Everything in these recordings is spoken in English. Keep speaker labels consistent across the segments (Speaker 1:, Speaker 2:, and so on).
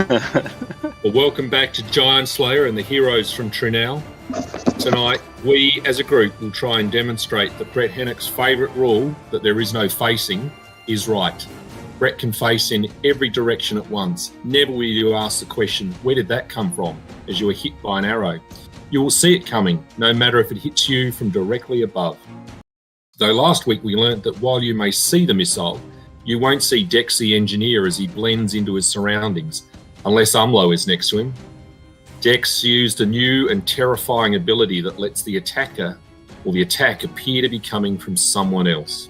Speaker 1: Well, welcome back to Giantslayer and the heroes from Trinell. Tonight, we as a group will try and demonstrate that Brett Hennick's favourite rule, that there is no facing, is right. Brett can face in every direction at once. Never will you ask the question, where did that come from, as you are hit by an arrow. You will see it coming, no matter if it hits you from directly above. Though last week we learnt that while you may see the missile, you won't see Dex the engineer as he blends into his surroundings, unless Umlo is next to him. Dex used a new and terrifying ability that lets the attacker or the attack appear to be coming from someone else.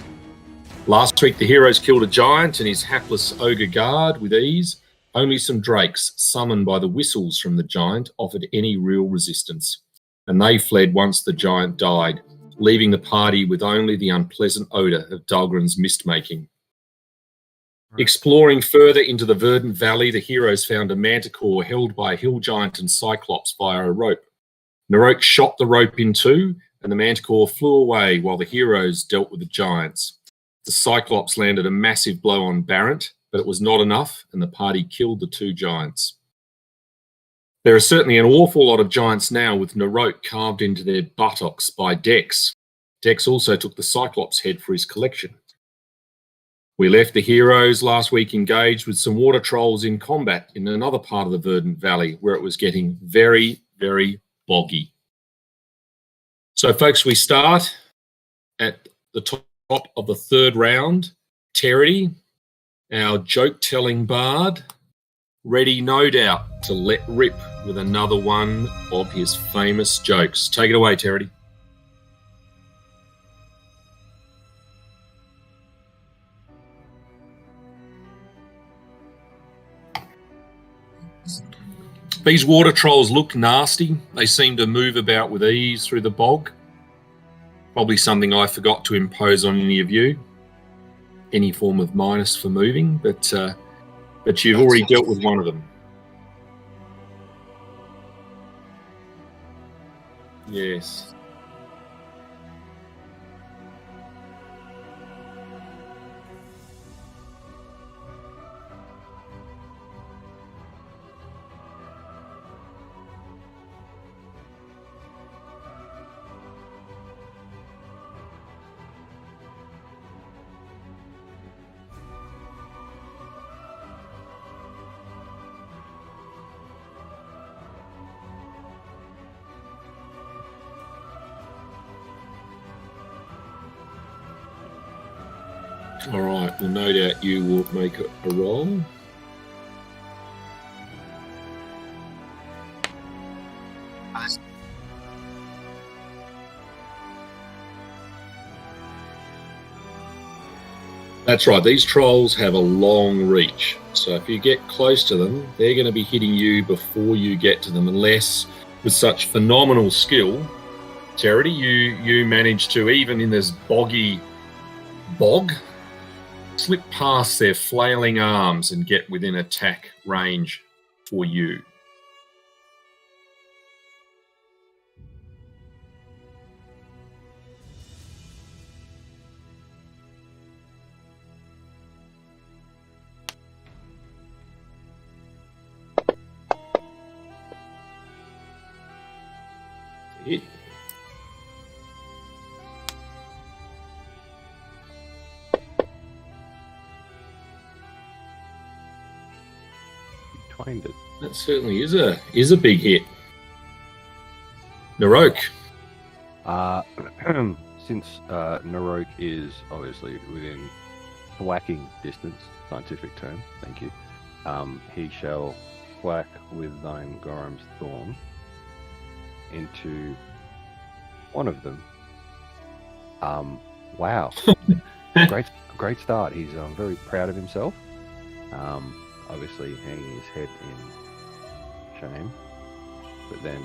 Speaker 1: Last week the heroes killed a giant and his hapless ogre guard with ease. Only some drakes, summoned by the whistles from the giant, offered any real resistance, and they fled once the giant died, leaving the party with only the unpleasant odour of Dahlgren's mist-making. Exploring further into the verdant valley, the heroes found a manticore held by a hill giant and cyclops via a rope. Narok shot the rope in two, and the manticore flew away while the heroes dealt with the giants. The cyclops landed a massive blow on Barrett, but it was not enough, and the party killed the two giants. There are certainly an awful lot of giants now, with Narok carved into their buttocks by Dex. Dex also took the cyclops head for his collection. We left the heroes last week engaged with some water trolls in combat in another part of the verdant valley where it was getting very, very boggy. So, folks, we start at the top of the third round. Terry, our joke-telling bard, ready, no doubt, to let rip with another one of his famous jokes. Take it away, Terry. These water trolls look nasty. They seem to move about with ease through the bog. Probably something I forgot to impose on any of you. Any form of minus for moving, but you've already dealt with one of them. Yes. All right, well, no doubt you will make a roll. That's right, these trolls have a long reach. So if you get close to them, they're going to be hitting you before you get to them, unless with such phenomenal skill, Charity, you manage to, even in this boggy bog, slip past their flailing arms and get within attack range for you. Hit.
Speaker 2: It.
Speaker 1: That certainly is a big hit. Narok.
Speaker 2: Since Narok is obviously within whacking distance, scientific term, thank you, he shall whack with thine Gorham's thorn into one of them. Wow. great start. He's very proud of himself. Obviously hanging his head in shame, but then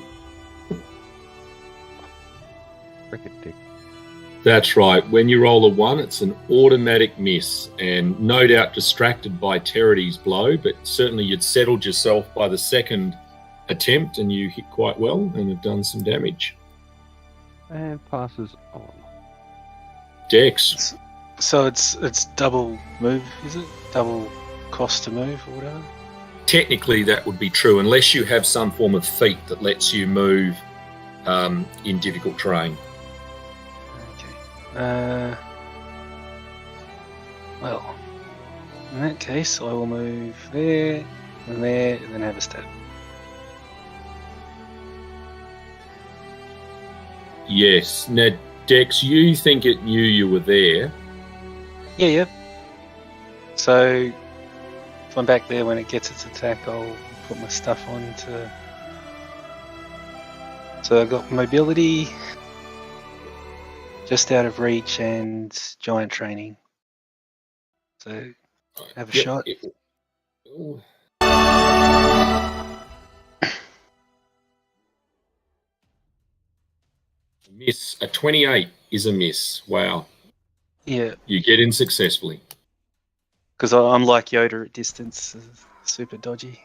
Speaker 2: cricket tick.
Speaker 1: That's right. When you roll a 1, it's an automatic miss, and no doubt distracted by Territy's blow, but certainly you'd settled yourself by the second attempt, and you hit quite well and have done some damage.
Speaker 2: And passes on.
Speaker 3: Dex. So it's double move, is it? Double cost to move or whatever?
Speaker 1: technically that would be true unless you have some form of feat that lets you move in difficult terrain.
Speaker 3: Okay. Well, in that case, I will move there, and then have a step.
Speaker 1: Yes. Now, Dex, you think it knew you were there.
Speaker 3: Yeah. So, if I'm back there when it gets its attack, I'll put my stuff on to... So I've got mobility, just out of reach, and giant training. So, have a shot.
Speaker 1: Miss. A 28 is a miss. Wow.
Speaker 3: Yeah.
Speaker 1: You get in successfully.
Speaker 3: Because I'm like Yoda at distance, super dodgy.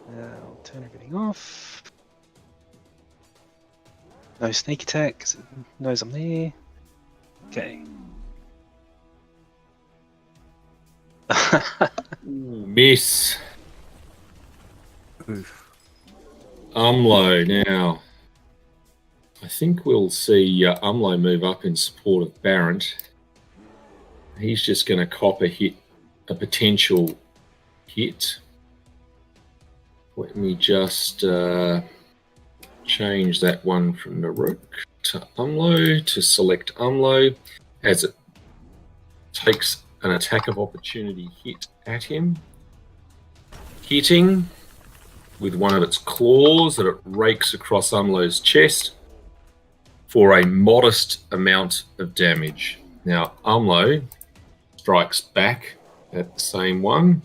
Speaker 3: I'll turn everything off. No sneak attack, because it knows I'm there. Okay.
Speaker 1: Miss.
Speaker 2: Oof.
Speaker 1: Umlo now. I think we'll see Umlo move up in support of Barrent. He's just going to cop a potential hit. Let me just change that one from Naruk to Umlo to select Umlo as it takes an attack of opportunity hit at him. Hitting with one of its claws that it rakes across Umlo's chest for a modest amount of damage. Now, Umlo strikes back at the same one.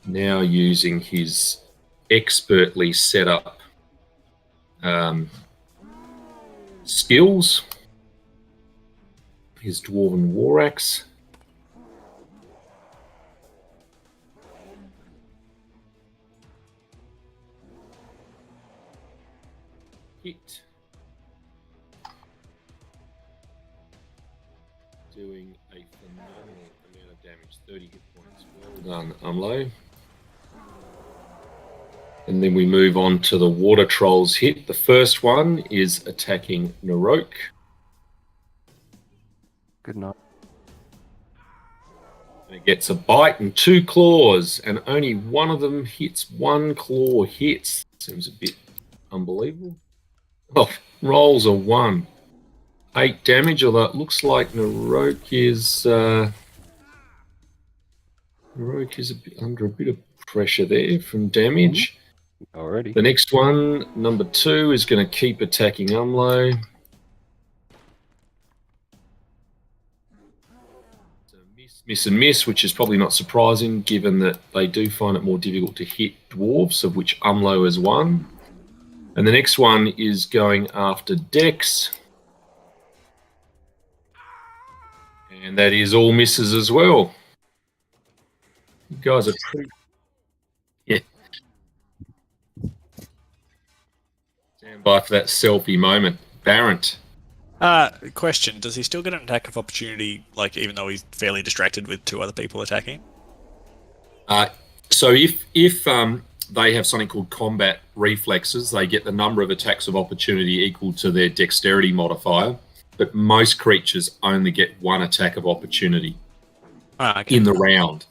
Speaker 1: Now using his expertly set up skills, his Dwarven War Axe. Hit. Doing a phenomenal amount of damage, 30 hit points. Well done, Umlo. And then we move on to the Water Trolls hit. The first one is attacking Narok.
Speaker 2: Good night.
Speaker 1: And it gets a bite and 2 claws, and only one of them hits. 1 claw hits. Seems a bit unbelievable. Oh, rolls a 1. 8 damage, although it looks like Narok is under a bit of pressure there from damage.
Speaker 2: Already.
Speaker 1: The next one, number 2, is going to keep attacking Umlo. So miss and miss, which is probably not surprising given that they do find it more difficult to hit dwarves, of which Umlo is one. And the next one is going after Dex. And that is all misses as well. You guys are pretty... Yeah. Stand by for that selfie moment. Barrent.
Speaker 4: Question, does he still get an attack of opportunity, like, even though he's fairly distracted with 2 other people attacking?
Speaker 1: So if they have something called combat reflexes, they get the number of attacks of opportunity equal to their dexterity modifier, but most creatures only get 1 attack of opportunity in the round.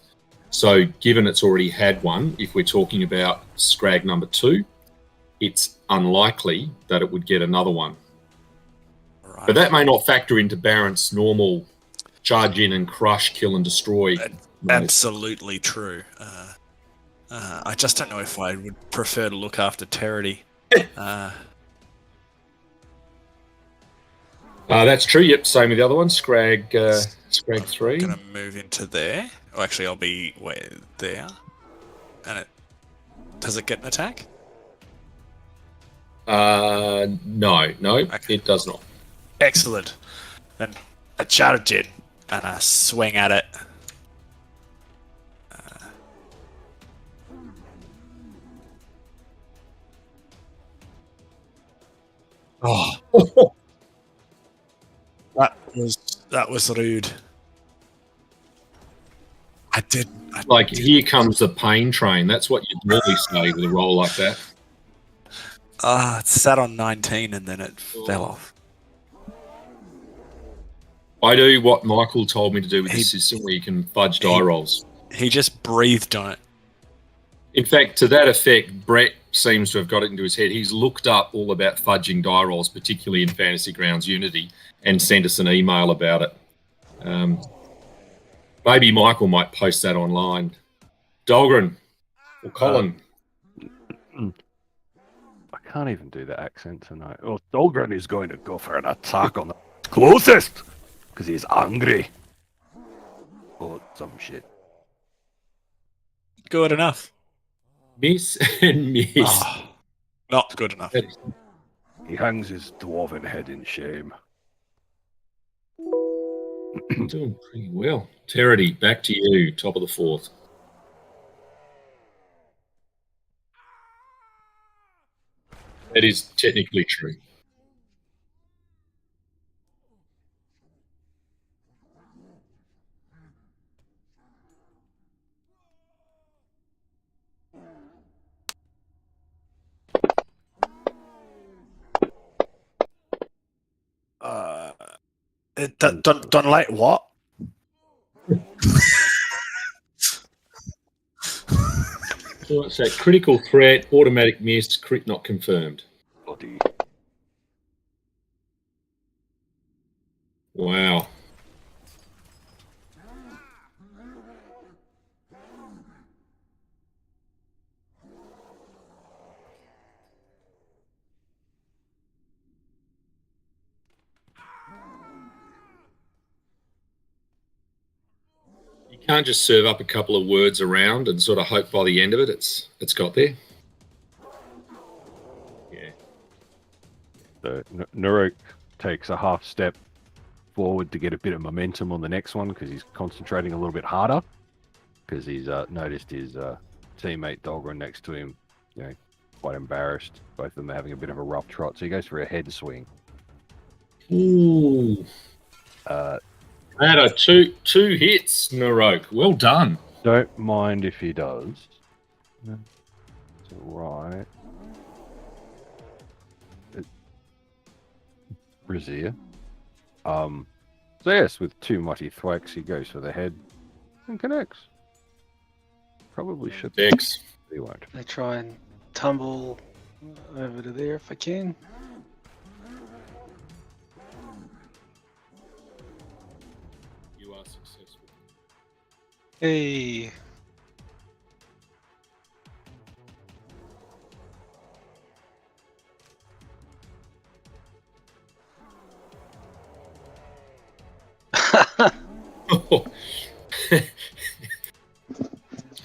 Speaker 1: So given it's already had 1, if we're talking about Scrag number 2, it's unlikely that it would get another one. Right. But that may not factor into Barrent's normal charge in and crush, kill and destroy.
Speaker 4: Absolutely true. I just don't know if I would prefer to look after Terity.
Speaker 1: That's true. Yep, same with the other one. Scrag 3.
Speaker 4: Gonna move into there. Oh, actually, I'll be there. And does it get an attack?
Speaker 1: No, okay. It does not.
Speaker 4: Excellent. Then I charge in and I swing at it. That was rude.
Speaker 1: Like, here comes the pain train. That's what you'd normally say with a roll like that.
Speaker 4: It sat on 19 and then it fell off.
Speaker 1: I do what Michael told me to do with this system, where you can fudge die rolls.
Speaker 4: He just breathed on it.
Speaker 1: In fact, to that effect, Brett seems to have got it into his head. He's looked up all about fudging die rolls, particularly in Fantasy Grounds Unity, and sent us an email about it. Maybe Michael might post that online. Dahlgren or Colin.
Speaker 2: I can't even do the accent tonight. Oh, Dahlgren is going to go for an attack on the closest because he's angry. Or some shit.
Speaker 4: Good enough.
Speaker 1: Miss and miss.
Speaker 4: Oh, not good enough.
Speaker 2: He hangs his dwarven head in shame.
Speaker 1: Doing pretty well. Terity, back to you. Top of the fourth. That is technically true.
Speaker 4: Don't like what?
Speaker 1: So it's that critical threat, automatic miss, crit not confirmed.
Speaker 2: Bloody.
Speaker 1: Wow. You can't just serve up a couple of words around and sort of hope by the end of it it's got there. Yeah.
Speaker 2: So Naruk takes a half step forward to get a bit of momentum on the next one because he's concentrating a little bit harder because he's noticed his teammate Dahlgren next to him, quite embarrassed. Both of them are having a bit of a rough trot, so he goes for a head swing.
Speaker 1: Ooh. That are two hits, Narok. Well done.
Speaker 2: Don't mind if he does. It's alright. Brazier. So yes, with two mighty thwacks, he goes for the head and connects. Probably should.
Speaker 1: X.
Speaker 2: He won't.
Speaker 3: I try and tumble over to there if I can.
Speaker 1: You are successful.
Speaker 3: Hey.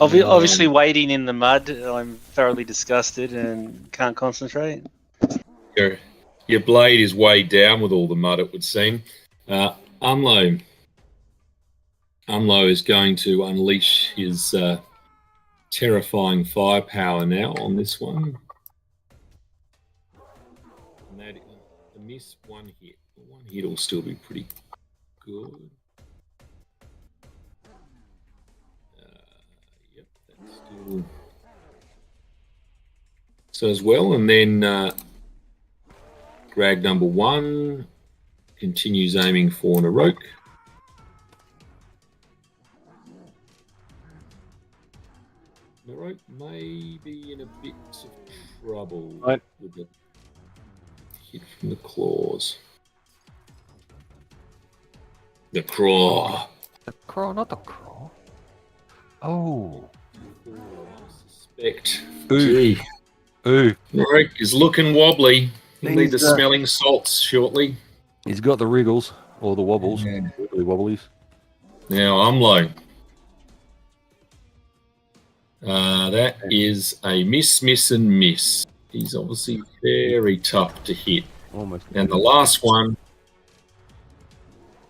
Speaker 3: Obviously, wading in the mud, I'm thoroughly disgusted and can't concentrate.
Speaker 1: Your blade is weighed down with all the mud, it would seem. Umlo is going to unleash his terrifying firepower now on this one. And that, the miss, one hit. One hit will still be pretty good. Yep, that's still so as well. And then Grag number one continues aiming for Narok. Narok may be in a bit of trouble with the hit from the claws. The craw.
Speaker 2: The craw, not the craw. Oh.
Speaker 1: I suspect.
Speaker 2: Ooh.
Speaker 1: Gee.
Speaker 2: Ooh.
Speaker 1: Narok is looking wobbly. He'll need the
Speaker 2: He's,
Speaker 1: smelling salts shortly.
Speaker 2: He's got the wriggles, or the wobbles.
Speaker 1: Yeah.
Speaker 2: Wiggly wobblies.
Speaker 1: Now, I'm low. That is a miss, and miss. He's obviously very tough to hit.
Speaker 2: Almost.
Speaker 1: And the last one,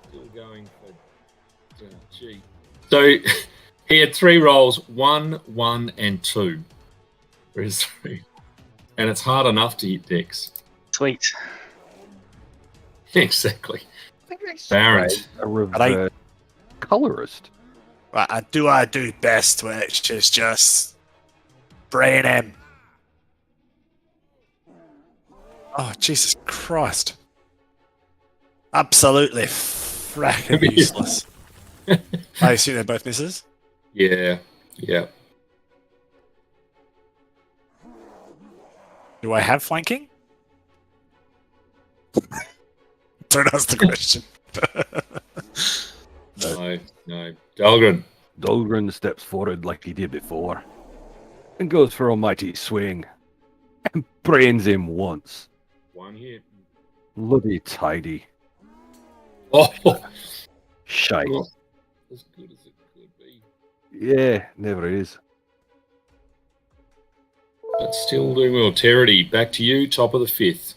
Speaker 1: still going for G. So he had 3 rolls, 1, 1, and 2 for his 3. And it's hard enough to hit Dex.
Speaker 3: Sweet.
Speaker 1: Exactly.
Speaker 2: I think they
Speaker 1: Barrett.
Speaker 2: sprayed a reverse colorist.
Speaker 4: Right, I do best, which is just spraying him. Oh, Jesus Christ. Absolutely fracking useless. I assume they're both misses?
Speaker 1: Yeah.
Speaker 4: Do I have flanking? Don't ask the question.
Speaker 1: No. Dahlgren.
Speaker 2: Dahlgren steps forward like he did before and goes for a mighty swing and brains him once.
Speaker 1: One hit.
Speaker 2: Bloody tidy.
Speaker 1: Oh,
Speaker 2: Shite.
Speaker 1: not as good as it could be.
Speaker 2: Yeah, never is.
Speaker 1: But still doing well. Terity, back to you, top of the 5th.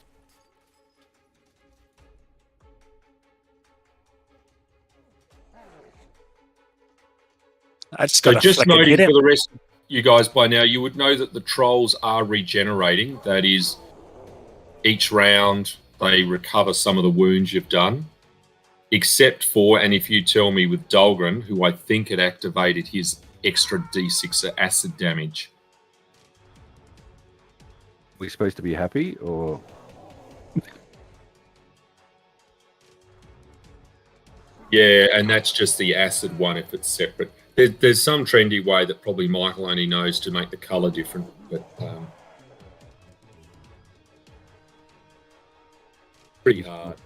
Speaker 4: I just
Speaker 1: So
Speaker 4: got
Speaker 1: just noting for the rest of you guys by now, you would know that the trolls are regenerating. That is, each round they recover some of the wounds you've done. Except for, and if you tell me with Dahlgren, who I think had activated his extra D6 of acid damage.
Speaker 2: We supposed to be happy, or
Speaker 1: Yeah, and that's just the acid one if it's separate. There's some trendy way that probably Michael only knows to make the colour different, but pretty hard.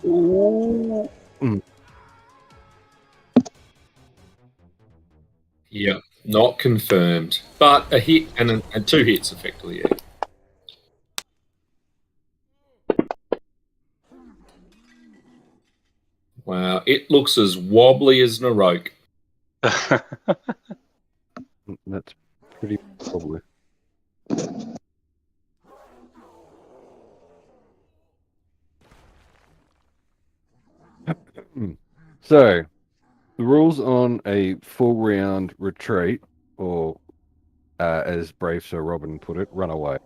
Speaker 2: ooh.
Speaker 1: Yeah, not confirmed, but a hit and 2 hits effectively. Yeah. Wow, it looks as wobbly as Narok.
Speaker 2: That's pretty probably. So, the rules on a full round retreat, or as Brave Sir Robin put it, run away.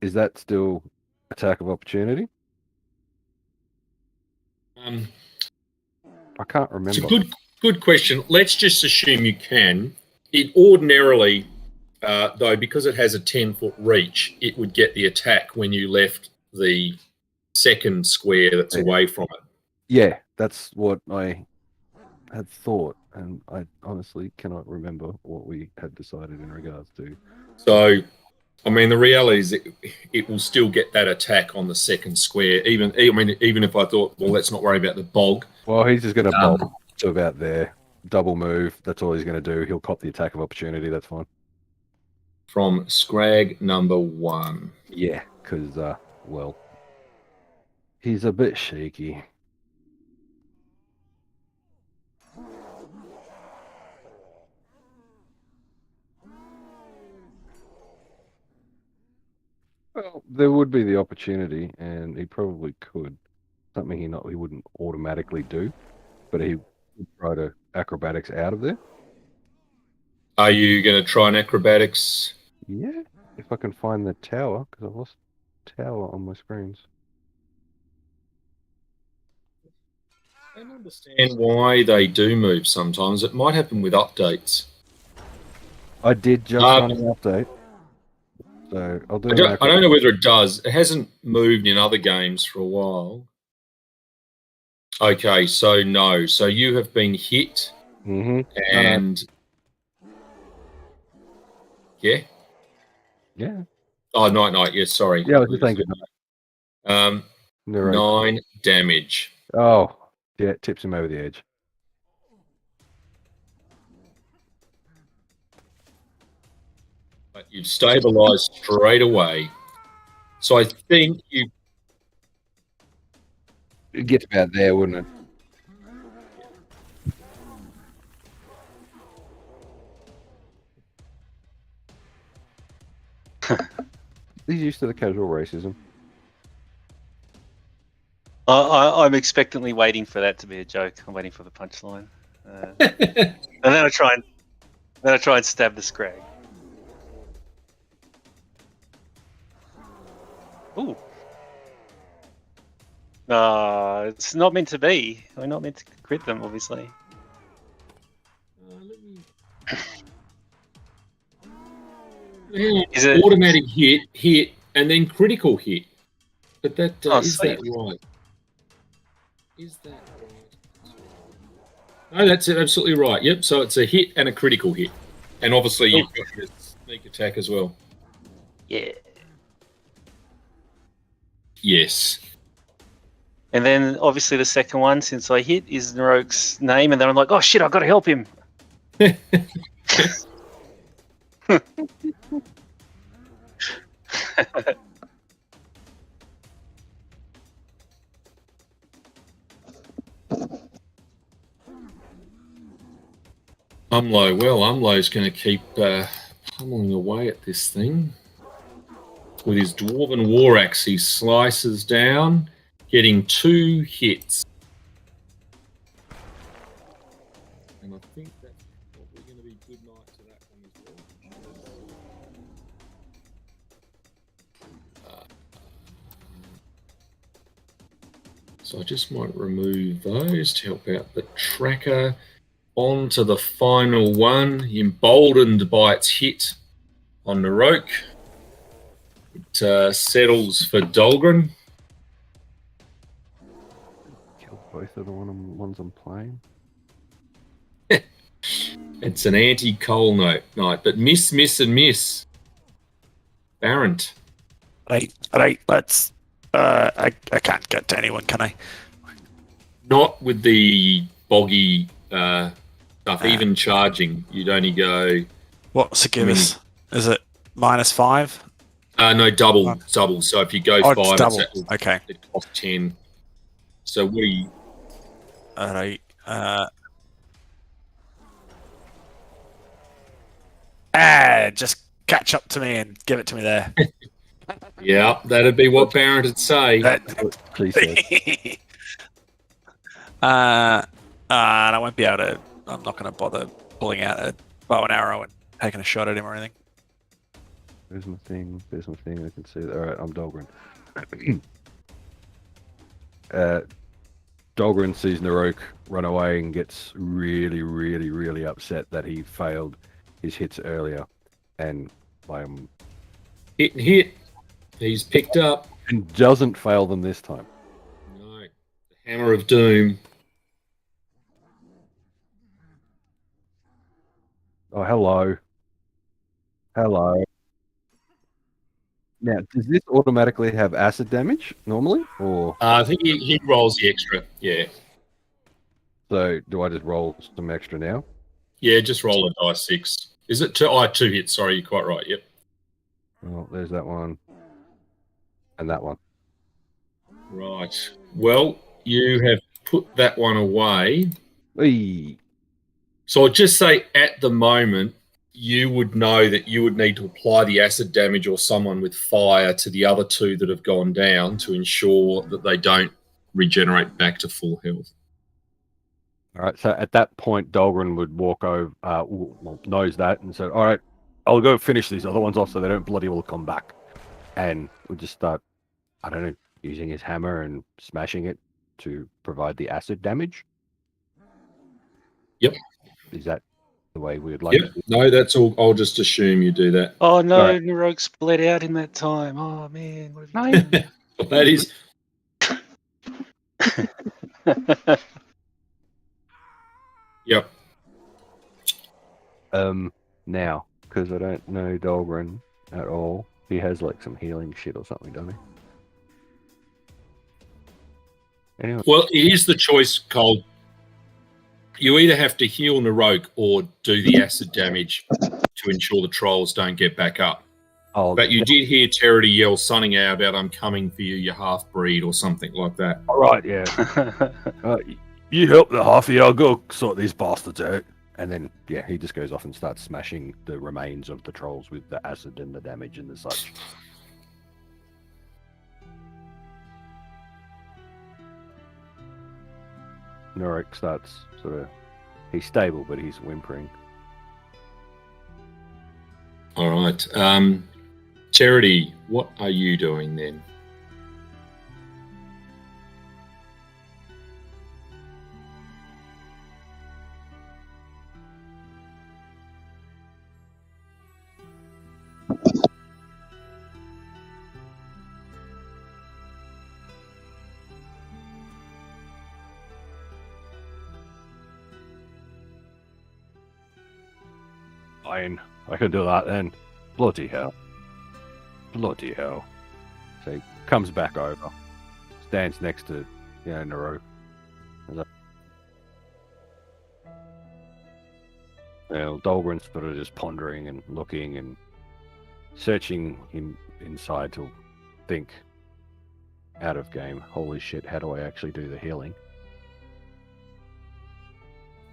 Speaker 2: Is that still attack of opportunity? I can't
Speaker 1: It's a
Speaker 2: remember.
Speaker 1: good question. Let's just assume you can. It ordinarily, though, because it has a 10-foot reach, it would get the attack when you left the second square that's away from it.
Speaker 2: Yeah, that's what I had thought, and I honestly cannot remember what we had decided in regards to.
Speaker 1: So, I mean, the reality is it will still get that attack on the second square. Even if I thought, well, let's not worry about the bog.
Speaker 2: Well, he's just going to bolt to about there, double move. That's all he's going to do. He'll cop the attack of opportunity. That's fine.
Speaker 1: From Scrag number 1.
Speaker 2: Yeah, because well, he's a bit shaky. Well, there would be the opportunity, and he probably could. Something he wouldn't automatically do, but he would try to acrobatics out of there.
Speaker 1: Are you going to try an acrobatics?
Speaker 2: Yeah, if I can find the tower, because I've lost tower on my screens.
Speaker 1: I don't understand why they do move sometimes. It might happen with updates.
Speaker 2: I did just run an update, so I'll do.
Speaker 1: I don't know whether it does. It hasn't moved in other games for a while. Okay, so no. So you have been hit, and yeah. Oh, night. Yes, sorry.
Speaker 2: Yeah, I was just thinking.
Speaker 1: 9 damage.
Speaker 2: Oh, yeah, it tips him over the edge.
Speaker 1: But you've stabilised straight away. So I think you.
Speaker 2: It gets about there, wouldn't it? He's used to the casual racism.
Speaker 3: I'm expectantly waiting for that to be a joke. I'm waiting for the punchline, and then I try and stab the scrag. Ooh. It's not meant to be. We're not meant to crit them, obviously. Is it
Speaker 1: automatic hit, and then critical hit? But that is
Speaker 3: sweet.
Speaker 1: that right? Is that right? No, that's absolutely right. Yep. So it's a hit and a critical hit, and obviously you've got your sneak attack as well.
Speaker 3: Yeah.
Speaker 1: Yes.
Speaker 3: And then obviously the second one, since I hit, is Narok's name, and then I'm like, oh shit, I've got to help him.
Speaker 1: Umlo. Well, Umlo's going to keep pummeling away at this thing. With his Dwarven War Axe, he slices down, getting 2 hits. And I think that's probably going to be good night to that one as well. So I just might remove those to help out the tracker. On to the final one, emboldened by its hit on Narok. It settles for Dahlgren.
Speaker 2: Kill both of the ones I'm playing.
Speaker 1: It's an anti-coal knight, but miss, and miss. Barrent.
Speaker 4: Right, let's... I can't get to anyone, can I?
Speaker 1: Not with the boggy stuff, even charging. You'd only go...
Speaker 4: What's it give us? Is it -5?
Speaker 1: No, double. So if you go 5,
Speaker 4: it's double. Okay.
Speaker 1: It costs 10. So we...
Speaker 4: Alright. Just catch up to me and give it to me there.
Speaker 1: Yeah, that'd be what Barrett would say.
Speaker 2: Please do.
Speaker 4: I won't be able to... I'm not going to bother pulling out a bow and arrow and taking a shot at him or anything.
Speaker 2: There's my thing. I can see that. Alright, I'm Dahlgren. Dahlgren sees Narok run away and gets really, really, really upset that he failed his hits earlier. And
Speaker 1: Hit. He's picked up.
Speaker 2: And doesn't fail them this time.
Speaker 1: No. The Hammer of Doom.
Speaker 2: Oh, hello. Now, does this automatically have acid damage normally, or?
Speaker 1: I think he rolls the extra. Yeah.
Speaker 2: So, do I just roll some extra now?
Speaker 1: Yeah, just roll a dice 6. Is it 2? 2 hits. Sorry, you're quite right. Yep.
Speaker 2: Oh, there's that one. And that one.
Speaker 1: Right. Well, you have put that one away.
Speaker 2: Eee.
Speaker 1: So I'll just say at the moment, you would know that you would need to apply the acid damage or someone with fire to the other 2 that have gone down to ensure that they don't regenerate back to full health.
Speaker 2: All right, so at that point, Dahlgren would walk over, knows that, and say, all right, I'll go finish these other ones off so they don't bloody well come back. And we'll just start, I don't know, using his hammer and smashing it to provide the acid damage.
Speaker 1: Yep.
Speaker 2: Is that the way we would like
Speaker 1: Yep. No, that's all. I'll just assume you do that.
Speaker 3: Oh no,
Speaker 2: Right.
Speaker 3: Narok's bled out in that time. Oh man, what have you done?
Speaker 1: That is... Yep.
Speaker 2: Now, because I don't know Dahlgren at all, he has like some healing shit or something, doesn't he? Anyway.
Speaker 1: Well, it is the choice, Cole. You either have to heal Narok or do the acid damage to ensure the trolls don't get back up.
Speaker 2: Oh,
Speaker 1: But you did hear Terity yell something out about "I'm coming for you, you half-breed," or something like that.
Speaker 2: all right, yeah. You help the halfie, I'll go sort these bastards out. And then, yeah, he just goes off and starts smashing the remains of the trolls with the acid and the damage and the such. Norek starts sort of... He's stable, but he's whimpering.
Speaker 1: All right. Charity, what are you doing then?
Speaker 2: Fine, I can do that then. Bloody hell. Bloody hell. So he comes back over, stands next to, Nero. Dahlgren's sort of just pondering and looking and searching inside to think out of game. Holy shit, how do I actually do the healing?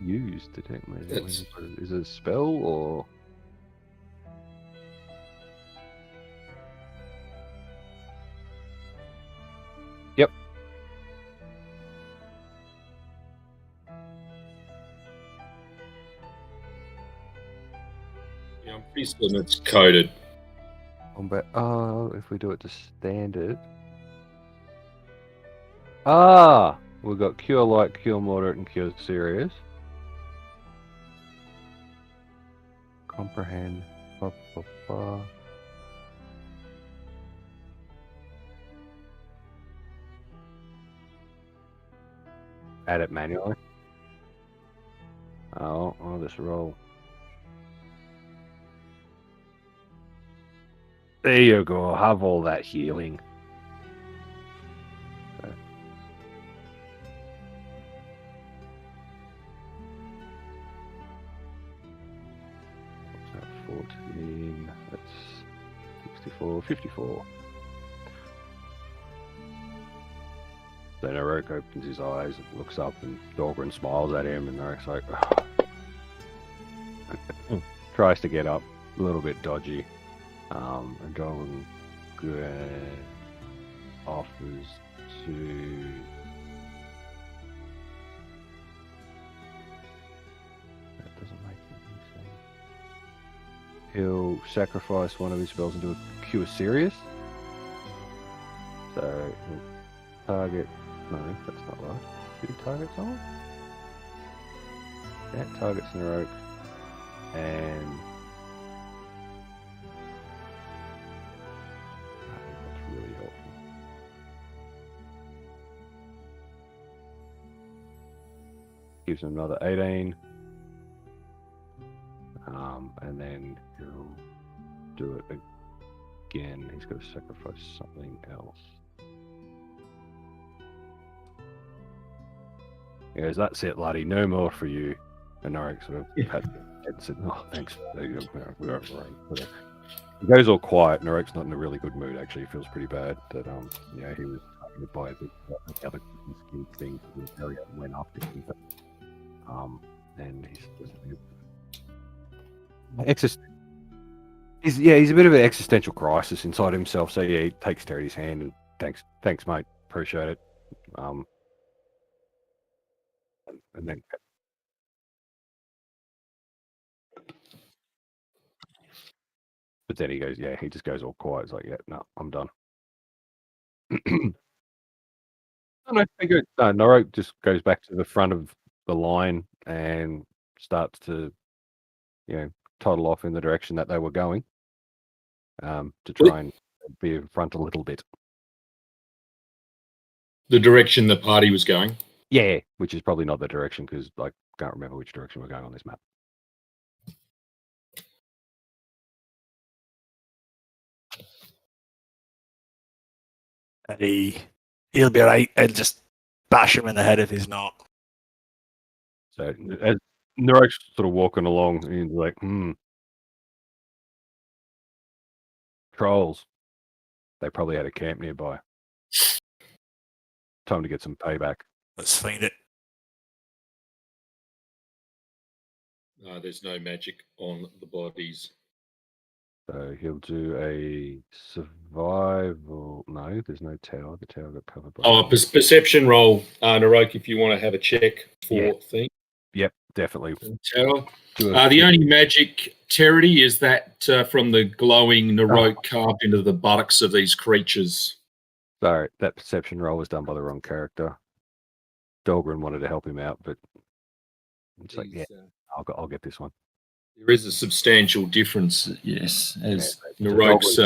Speaker 2: Use detect magic. Is it a spell or? Yep.
Speaker 1: Yeah, I'm pretty certain it's coded.
Speaker 2: Combat. Oh, if we do it to standard. Ah, we've got cure light, cure moderate, and cure serious. Comprehend. Blah, blah, blah. Add it manually. Oh, I'll just roll. There you go. Have all that healing. Okay. What's that? 14. That's 64, 54. Then Eric opens his eyes and looks up, and Dahlgren smiles at him, and Eric's like, tries to get up, a little bit dodgy. And Dahlgren offers to that doesn't make any sense. He'll sacrifice one of his spells into a cure serious. So he'll target. No, that's not right. Two targets on? Yeah, targets in a row. And I think that's really helpful. Gives him another 18. And then he'll do it again. He's got to sacrifice something else. He goes, that's it, laddie. No more for you. And Norek sort of pats his head and said, oh, thanks. There you go. We're overrunning. He goes all quiet. Norek's not in a really good mood, actually. He feels pretty bad that, he was targeted by the other skin things. The area went after him. But, and he's a bit of an existential crisis inside himself. So, yeah, he takes Terry's hand and thanks, mate. Appreciate it. And then but then he just goes all quiet. It's like, yeah, no, I'm done. Norek just goes back to the front of the line and starts to, toddle off in the direction that they were going, to try and be in front a little bit.
Speaker 1: The direction the party was going?
Speaker 2: Yeah, which is probably not the direction because I can't remember which direction we're going on this map.
Speaker 5: And he'll be alright. I'll just bash him in the head if he's not.
Speaker 2: So as Norek's sort of walking along, he's like, trolls. They probably had a camp nearby. Time to get some payback.
Speaker 5: Let's find it.
Speaker 1: There's no magic on the bodies.
Speaker 2: So he'll do a survival. No, there's no tower. The tower got covered by.
Speaker 1: Oh, perception roll, Narok, if you want to have a check for
Speaker 2: Yeah.
Speaker 1: thing.
Speaker 2: Yep, definitely.
Speaker 1: Tower.
Speaker 2: Do a-
Speaker 1: The only magic, Terity, is that from the glowing Narok carved into the buttocks of these creatures.
Speaker 2: Sorry, that perception roll was done by the wrong character. Dahlgren wanted to help him out, but it's like, yeah, I'll get this one.
Speaker 1: There is a substantial difference, yes, as
Speaker 2: Yeah,
Speaker 1: Narok's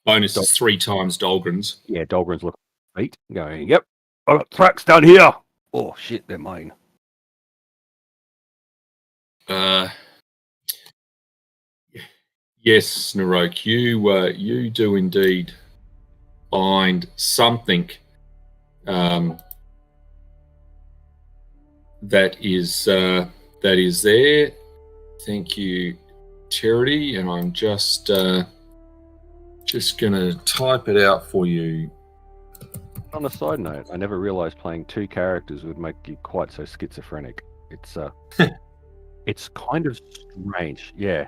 Speaker 1: bonus is 3 times Dahlgren's.
Speaker 2: Yeah, Dahlgren's looking at feet, going, yep, I got tracks down here. Oh, shit, they're mine.
Speaker 1: Yes, Narok, you do indeed find something that is there. Thank you, Charity, and I'm just gonna type it out for you.
Speaker 2: On a side note, I never realized playing 2 characters would make you quite so schizophrenic. It's it's kind of strange, yeah.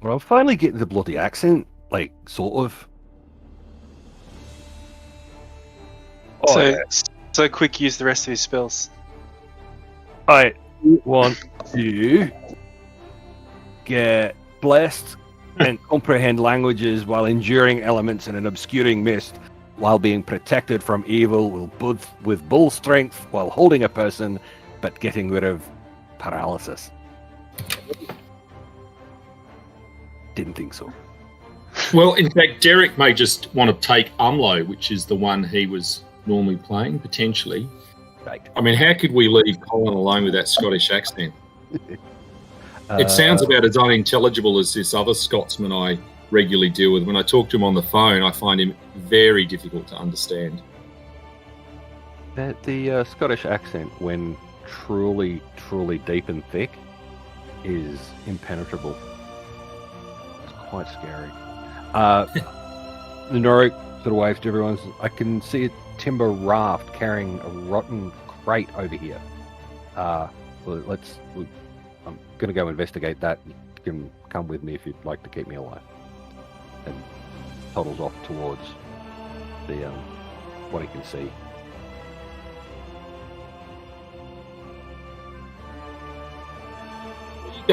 Speaker 2: Well, I'm finally getting the bloody accent, like, sort of.
Speaker 3: So quick, use the rest of his spells.
Speaker 2: I want to get blessed and comprehend languages while enduring elements in an obscuring mist, while being protected from evil with bull strength while holding a person, but getting rid of paralysis. Didn't think so.
Speaker 1: Well, in fact, Derek may just want to take Umlo, which is the one he was normally playing, potentially.
Speaker 2: Right.
Speaker 1: I mean, how could we leave Colin alone with that Scottish accent? It sounds about as unintelligible as this other Scotsman I regularly deal with. When I talk to him on the phone, I find him very difficult to understand.
Speaker 2: The Scottish accent, when truly, truly deep and thick, is impenetrable. It's quite scary. The Norwich sort of waves to everyone. I can see a timber raft carrying a rotten crate over here. I'm going to go investigate that. You can come with me if you'd like to keep me alive. And toddles off towards the what he can see.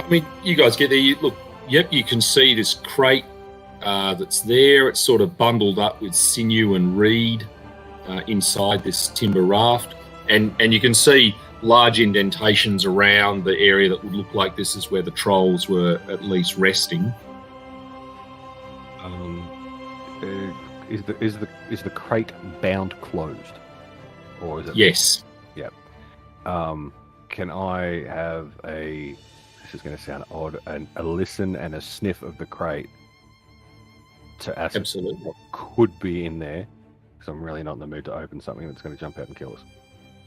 Speaker 1: I mean, you guys get there. Look, yep, you can see this crate that's there. It's sort of bundled up with sinew and reed inside this timber raft. And you can see large indentations around the area that would look like this is where the trolls were at least resting.
Speaker 2: Is the crate bound closed, or is it?
Speaker 1: Yes.
Speaker 2: Yep. Can I have a? This is going to sound odd. A listen and a sniff of the crate to ascertain
Speaker 1: Absolutely
Speaker 2: what could be in there, because I'm really not in the mood to open something that's going to jump out and kill us.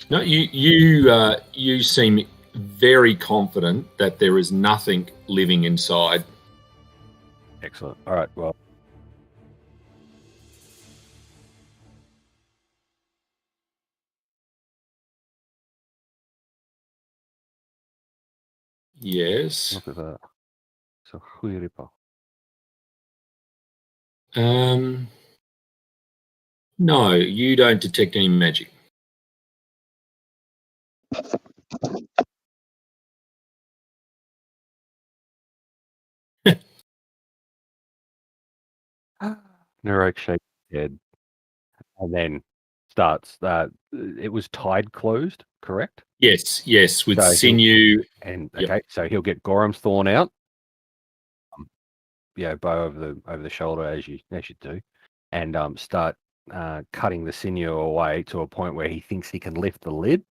Speaker 1: No, you seem very confident that there is nothing living inside.
Speaker 2: Excellent. All right. Well.
Speaker 1: Yes.
Speaker 2: Look at that. So Huiripa.
Speaker 1: No, you don't detect any magic.
Speaker 2: Narok shakes his head and then starts. It was tide closed, correct?
Speaker 1: Yes, with
Speaker 2: So
Speaker 1: sinew.
Speaker 2: And
Speaker 1: Yep.
Speaker 2: okay, so he'll get Gorham's Thorn out. Bow over the shoulder as you do, and start cutting the sinew away to a point where he thinks he can lift the lid,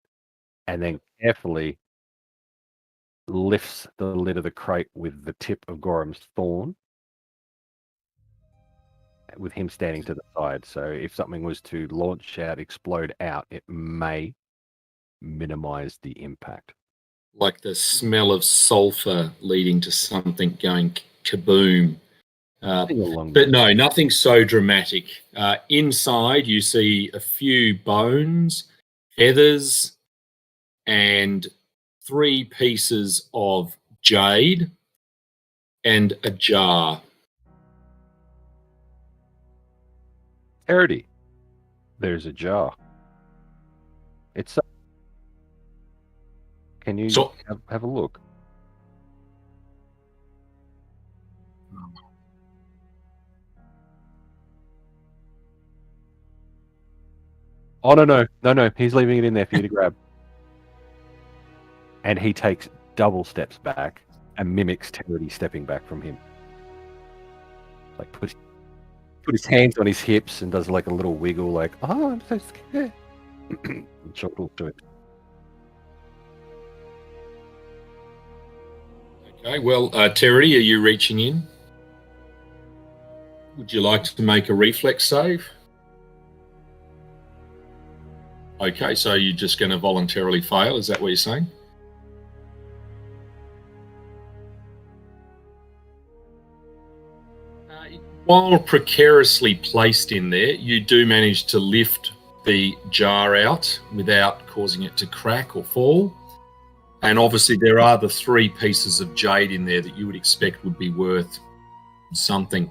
Speaker 2: and then carefully lifts the lid of the crate with the tip of Gorham's Thorn, with him standing to the side. So if something was to launch out, explode out, it may minimize the impact.
Speaker 1: Like the smell of sulfur leading to something going kaboom But no, nothing so dramatic. Inside, you see a few bones, feathers, and 3 pieces of jade and a jar.
Speaker 2: Charity. There's a jar. It's. Can you have a look? Oh no! He's leaving it in there for you to grab. And he takes double steps back and mimics Charity stepping back from him. Like put his hands on his hips and does like a little wiggle, like, oh, I'm so scared. And chuckles to it.
Speaker 1: Okay, well, Terry, are you reaching in? Would you like to make a reflex save? Okay, so you're just going to voluntarily fail, is that what you're saying? While precariously placed in there, you do manage to lift the jar out without causing it to crack or fall. And obviously there are the 3 pieces of jade in there that you would expect would be worth something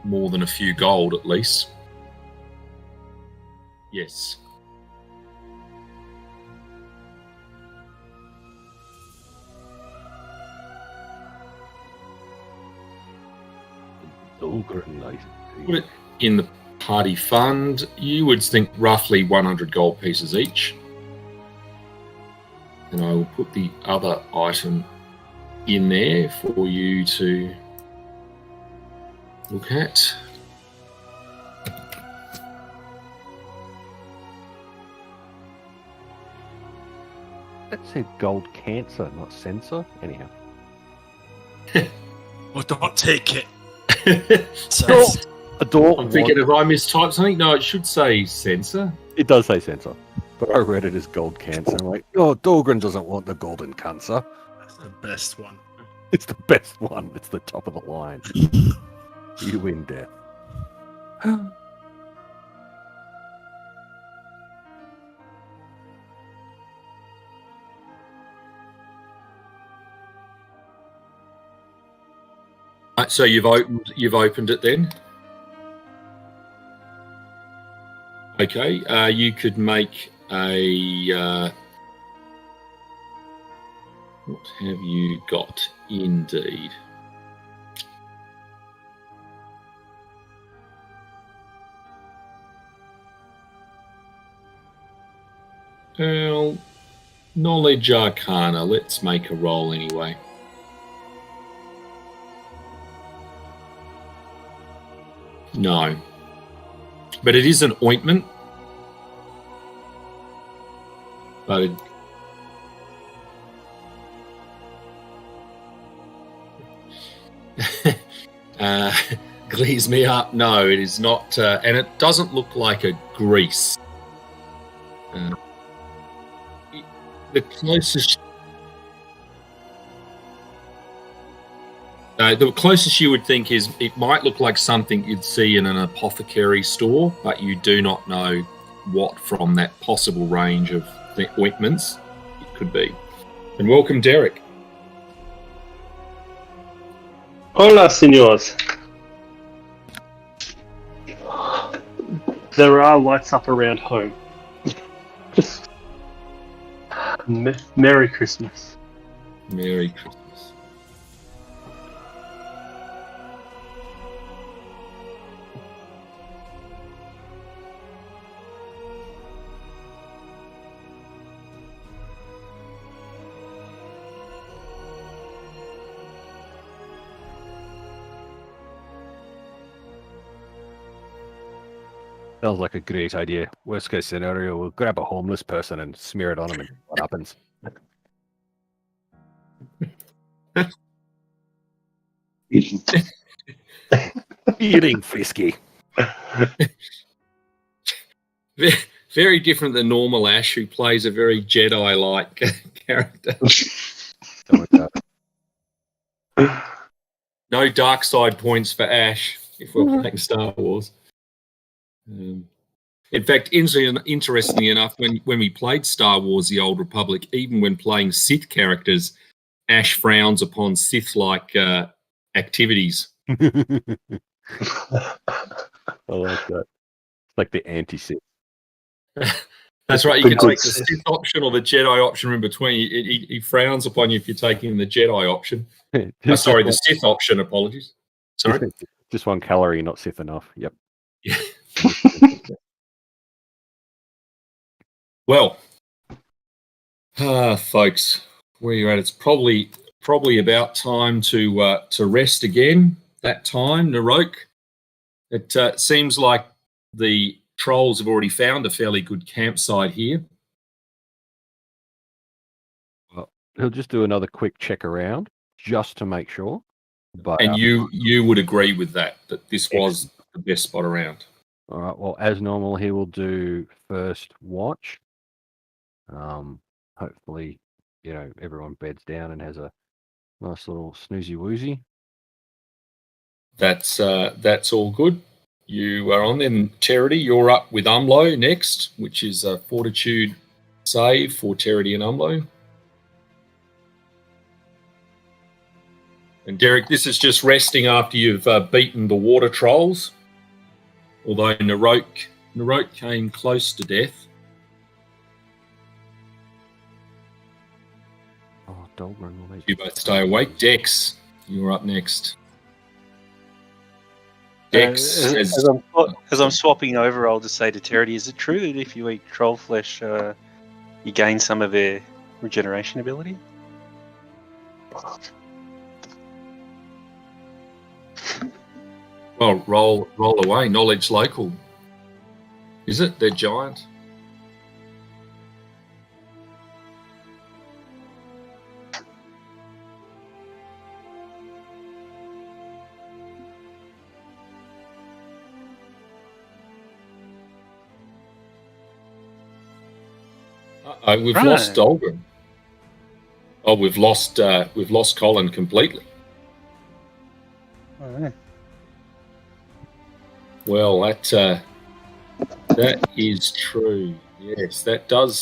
Speaker 1: more than a few gold at least. Yes. Put it in the party fund. You would think roughly 100 gold pieces each. And I will put the other item in there for you to look at.
Speaker 2: That said gold cancer, not sensor. Anyhow.
Speaker 4: Well, don't take it.
Speaker 2: So,
Speaker 1: I'm thinking, have I mistyped something? No, it should say sensor.
Speaker 2: It does say sensor, but I read it as gold cancer. I'm like, oh, Dahlgren doesn't want the golden cancer.
Speaker 4: That's the best one.
Speaker 2: It's the best one. It's the top of the line. You win, death.
Speaker 1: So you've opened it then. Okay, you could make a. What have you got? Indeed. Well, knowledge arcana. Let's make a roll anyway. No. But it is an ointment. But glees me up. No, it is not. And it doesn't look like a grease. The closest... the closest you would think is it might look like something you'd see in an apothecary store, but you do not know what from that possible range of the ointments it could be. And welcome, Derek.
Speaker 6: Hola, senors. There are lights up around home. Merry Christmas.
Speaker 1: Merry Christmas.
Speaker 2: Sounds like a great idea. Worst case scenario, we'll grab a homeless person and smear it on him and what happens. Eating frisky.
Speaker 1: Very different than normal Ash, who plays a very Jedi-like character. No dark side points for Ash if we're playing Star Wars. In fact, interestingly enough, when we played Star Wars: The Old Republic, even when playing Sith characters, Ash frowns upon Sith-like activities.
Speaker 2: I like that. It's like the anti-Sith.
Speaker 1: That's right. You
Speaker 6: The
Speaker 1: can
Speaker 6: good
Speaker 1: take the
Speaker 6: Sith.
Speaker 1: Sith option or the Jedi option in between. He frowns upon you if you're taking the Jedi option. Sorry, the Sith option. Apologies. Sorry.
Speaker 2: Just 1 calorie, not Sith enough. Yep.
Speaker 1: Yeah. Well, folks, where you're at, it's probably about time to rest again. That time, Narok. It seems like the trolls have already found a fairly good campsite here.
Speaker 2: Well, he'll just do another quick check around just to make sure. But
Speaker 1: And you would agree with that this was the best spot around.
Speaker 2: all right. Well, as normal, he will do first watch. Hopefully, everyone beds down and has a nice little snoozy woozy.
Speaker 1: That's all good. You are on then, Charity. You're up with Umlo next, which is a Fortitude save for Charity and Umlo. And Derek, this is just resting after you've beaten the water trolls. Although Narok came close to death.
Speaker 2: Oh, Dolgren will make
Speaker 1: You both stay awake. Dex, you're up next. Dex,
Speaker 3: as I'm swapping over, I'll just say to Terry, is it true that if you eat troll flesh, you gain some of their regeneration ability?
Speaker 1: well, roll away. Knowledge local. Is it? They're giant. We've
Speaker 3: Right.
Speaker 1: lost Dolgren. Oh, we've lost Colin completely.
Speaker 3: All right.
Speaker 1: Well, that is true. Yes, that does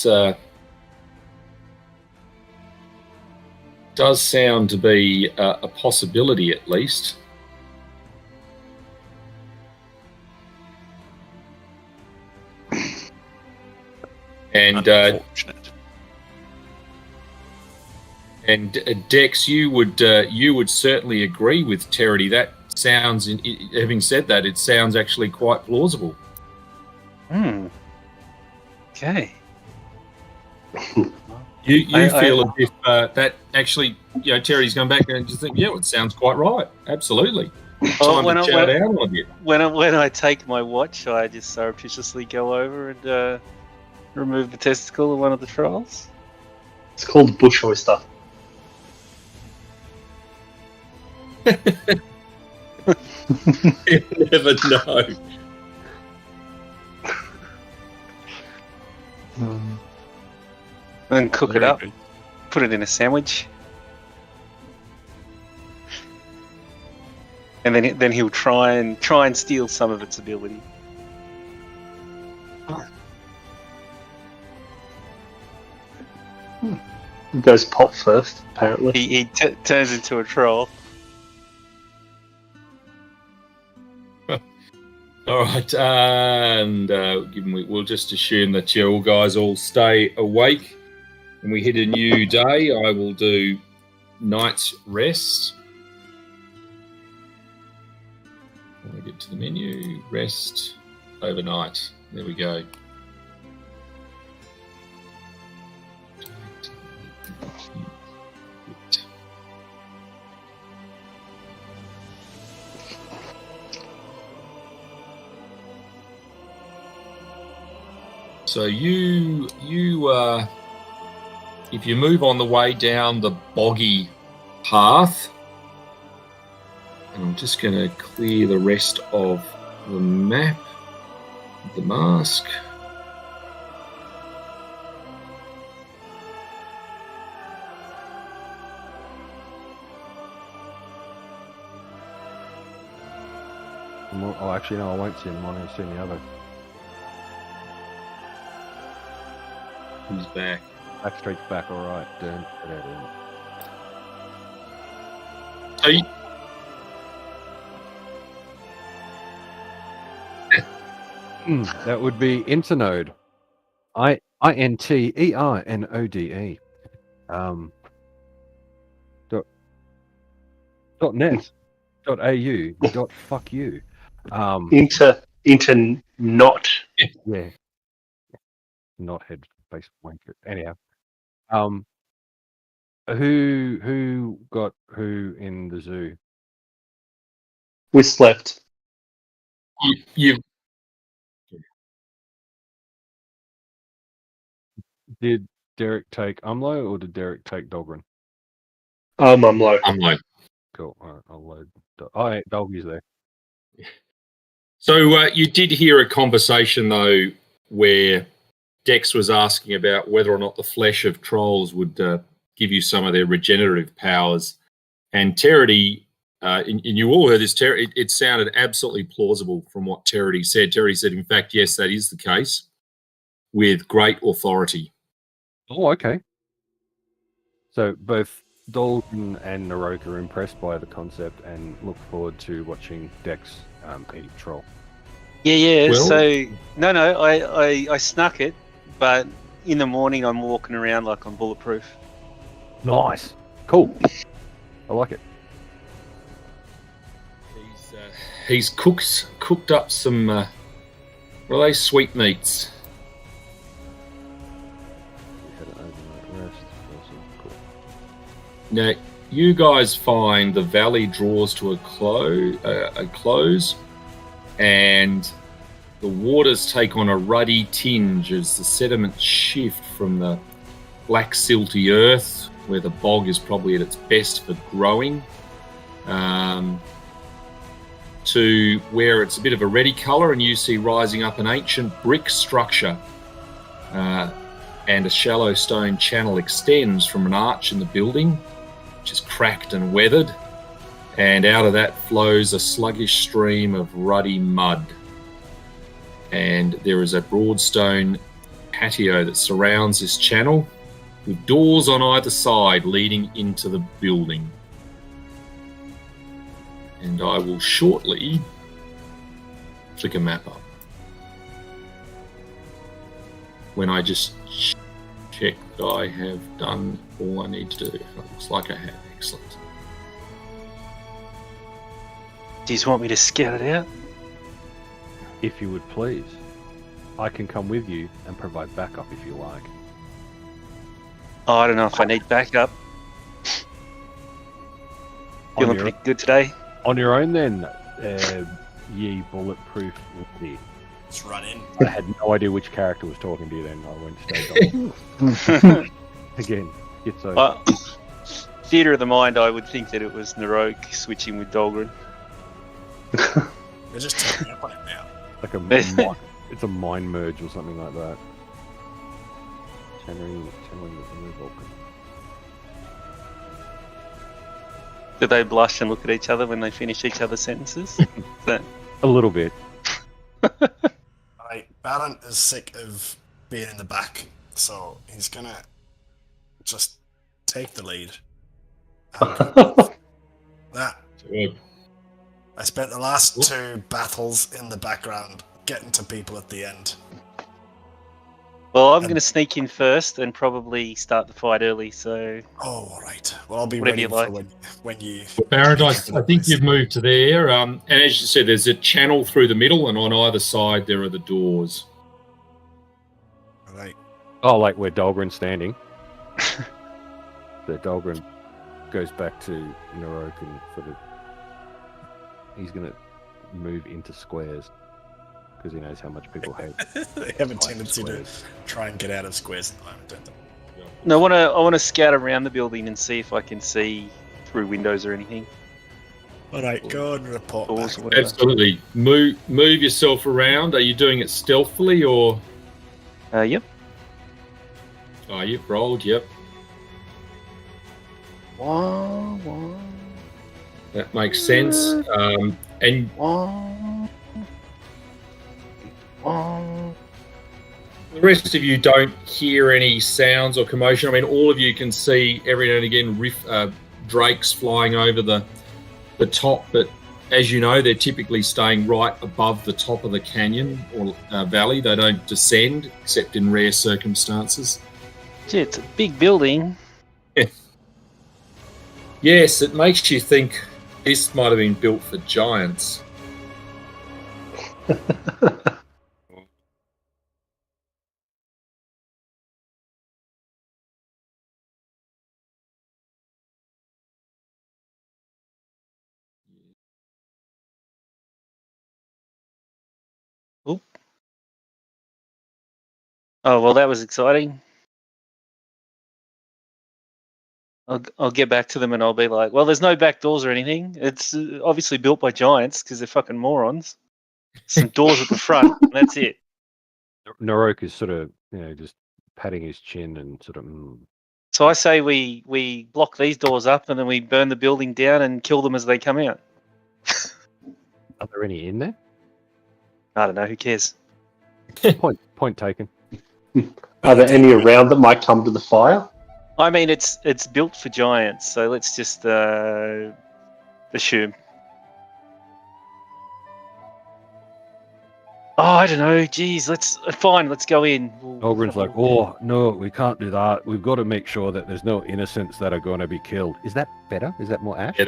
Speaker 1: sound to be a possibility at least. And
Speaker 4: Unfortunate.
Speaker 1: Dex, you would certainly agree with Terry. That sounds. Having said that, it sounds actually quite plausible.
Speaker 3: Okay.
Speaker 1: You feel as if that actually, Terry's gone back and just think, yeah, it sounds quite right. Absolutely. Time to chow down on you.
Speaker 3: When I take my watch, I just surreptitiously go over and remove the testicle of one of the trolls.
Speaker 6: It's called bush oyster.
Speaker 1: You never know.
Speaker 3: And cook it
Speaker 4: Very
Speaker 3: up.
Speaker 4: good.
Speaker 3: Put it in a sandwich. And then he'll try and steal some of its ability.
Speaker 6: It goes pop first, apparently.
Speaker 3: He turns into a troll.
Speaker 1: All right, and we'll just assume that you guys all stay awake, and we hit a new day. I will do night's rest. When we get to the menu, rest overnight. There we go. So you if you move on the way down the boggy path, and I'm just going to clear the rest of the map, the mask.
Speaker 2: Oh, actually, no, I won't see him. I'll see the other.
Speaker 1: He's back.
Speaker 2: Backstreet's back, all right. Dun.
Speaker 1: So you,
Speaker 2: That would be Internode. INTERNODE. .net. .au. .fuck you.
Speaker 6: Inter not.
Speaker 2: Yeah. Not head face wanker. Anyhow. Who got who in the zoo?
Speaker 6: We slept.
Speaker 1: you
Speaker 2: Did Derek take Umlo or did Derek take Dolgren?
Speaker 6: I'm low.
Speaker 1: I'm like.
Speaker 2: Cool. All right, I'll load. Oh, Dolgy's there.
Speaker 1: So you did hear a conversation though where Dex was asking about whether or not the flesh of trolls would give you some of their regenerative powers, and Terity, and you all heard this. It sounded absolutely plausible from what Terity said. Terity said, in fact, yes, that is the case, with great authority.
Speaker 2: Oh, okay. So both Dolgen and Naroka are impressed by the concept and look forward to watching Dex eat troll.
Speaker 3: Yeah.
Speaker 1: Well-
Speaker 3: So I snuck it, but in the morning I'm walking around like I'm bulletproof.
Speaker 2: Nice. Cool. I like it.
Speaker 1: He's cooked up some what are they, sweetmeats.
Speaker 2: We had an overnight rest. Awesome. Cool.
Speaker 1: Now, you guys find the valley draws to a close, and the waters take on a ruddy tinge as the sediments shift from the black silty earth, where the bog is probably at its best for growing, to where it's a bit of a reddy colour, and you see rising up an ancient brick structure, and a shallow stone channel extends from an arch in the building, which is cracked and weathered, and out of that flows a sluggish stream of ruddy mud. And there is a broad stone patio that surrounds this channel, with doors on either side leading into the building. And I will shortly flick a map up when I just check that I have done all I need to do. It looks like I have. Excellent.
Speaker 3: Do you want me to scout it out?
Speaker 2: If you would please, I can come with you and provide backup if you like.
Speaker 3: Oh, I don't know if I need backup.
Speaker 2: On
Speaker 3: Feeling
Speaker 2: your,
Speaker 3: pretty good today.
Speaker 2: on your own then, ye bulletproof would.
Speaker 4: Just run in.
Speaker 2: I had no idea which character was talking to you then. I went straight on. Again, it's over.
Speaker 3: Theatre of the mind, I would think that it was Narok switching with Dolgren.
Speaker 4: They're just taking up on it now.
Speaker 2: Like it's a mind merge or something like that. Channeling the Vulcan.
Speaker 3: Do they blush and look at each other when they finish each other's sentences?
Speaker 2: A little bit.
Speaker 4: Alright, Baron is sick of being in the back, so he's gonna just take the lead. That
Speaker 1: Good.
Speaker 4: I spent the last two battles in the background getting to people at the end.
Speaker 3: Well, I'm going to sneak in first and probably start the fight early, so...
Speaker 4: Oh, alright. Well, I'll be
Speaker 3: Whatever
Speaker 4: ready
Speaker 3: you
Speaker 4: for
Speaker 3: like.
Speaker 4: when you...
Speaker 1: Barrett, I think you've moved to there. And as you said, there's a channel through the middle, and on either side there are the doors.
Speaker 4: Alright.
Speaker 2: Oh, like where Dahlgren's standing. The Dahlgren goes back to Narok and sort of... He's going to move into squares because he knows how much people hate.
Speaker 4: They have a
Speaker 2: fighting
Speaker 4: tendency to
Speaker 2: squares.
Speaker 4: try and get out of squares at the moment, don't they?
Speaker 3: No, I want to scout around the building and see if I can see through windows or anything.
Speaker 4: Alright, go and report
Speaker 3: Doors
Speaker 4: back.
Speaker 3: or whatever.
Speaker 1: Absolutely. Move yourself around. Are you doing it stealthily or...
Speaker 3: Yep.
Speaker 1: Oh, you've rolled, yep.
Speaker 3: Wah, wah,
Speaker 1: That makes sense. And
Speaker 3: wah.
Speaker 1: The rest of you don't hear any sounds or commotion. I mean, all of you can see every now and again drakes flying over the top, but as you know, they're typically staying right above the top of the canyon or valley. They don't descend except in rare circumstances.
Speaker 3: Gee, it's a big building.
Speaker 1: Yes, it makes you think this might have been built for giants.
Speaker 3: Oop. Oh, well, that was exciting. I'll get back to them and I'll be like, well, there's no back doors or anything. It's obviously built by giants because they're fucking morons. Some doors at the front, and that's it.
Speaker 2: Narok is sort of, just patting his chin and sort of.
Speaker 3: So I say we block these doors up and then we burn the building down and kill them as they come out.
Speaker 2: Are there any in there?
Speaker 3: I don't know. Who cares?
Speaker 2: Point taken.
Speaker 6: Are there any around that might come to the fire?
Speaker 3: I mean, it's built for giants, so let's just assume. Oh, I don't know. Geez, let's go in.
Speaker 2: Ogren's like, oh no, we can't do that. We've got to make sure that there's no innocents that are going to be killed. Is that better? Is that more ash?
Speaker 1: Yeah,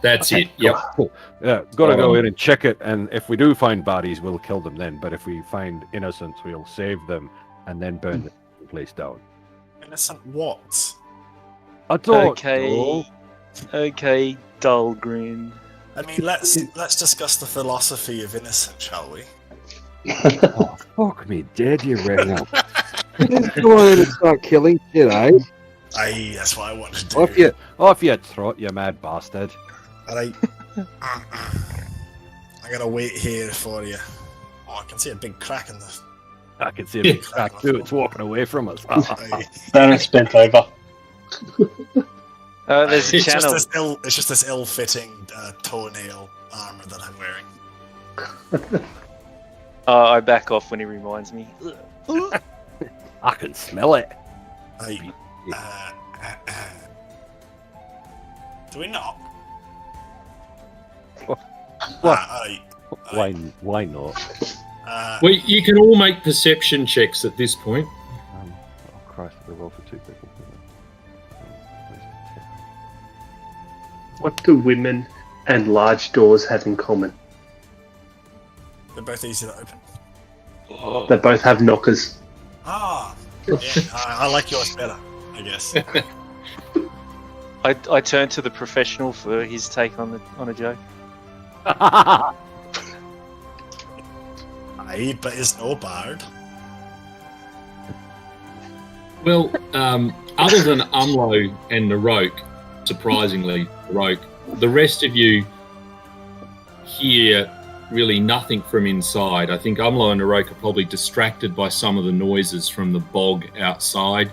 Speaker 1: that's it. Yep.
Speaker 2: Cool. Yeah, got to go in and check it. And if we do find bodies, we'll kill them then. But if we find innocents, we'll save them and then burn the place down.
Speaker 4: Innocent what?
Speaker 2: I don't
Speaker 3: Okay.
Speaker 2: know.
Speaker 3: Okay, Dahlgren.
Speaker 4: I mean, let's discuss the philosophy of innocent, shall we?
Speaker 2: Oh, fuck me dead, you red. Just go in and start killing shit, eh?
Speaker 4: Aye, that's what I want to do.
Speaker 2: Off your throat, you mad bastard.
Speaker 4: Alright. I'm gonna wait here for you. Oh, I can see a big crack in the...
Speaker 2: I can see a big crack too. It's walking away from us.
Speaker 4: Aye.
Speaker 6: That's bent over.
Speaker 3: There's a
Speaker 4: It's
Speaker 3: channel.
Speaker 4: just this ill-fitting toenail armor that I'm wearing.
Speaker 3: I back off when he reminds me.
Speaker 2: I can smell it.
Speaker 4: Aye. Do we not?
Speaker 2: What?
Speaker 4: Aye.
Speaker 2: Why not?
Speaker 1: Well, you can all make perception checks at this point.
Speaker 2: Oh Christ, they roll for two people.
Speaker 6: What do women and large doors have in common?
Speaker 4: They're both easy to open.
Speaker 6: They both have knockers.
Speaker 4: Ah, yeah, I like yours better, I guess.
Speaker 3: I turn to the professional for his take on a joke.
Speaker 4: Aye, but it's no bard.
Speaker 1: Well, other than Umlo and Narok, surprisingly, Narok, the rest of you hear really nothing from inside. I think Umlo and Narok are probably distracted by some of the noises from the bog outside,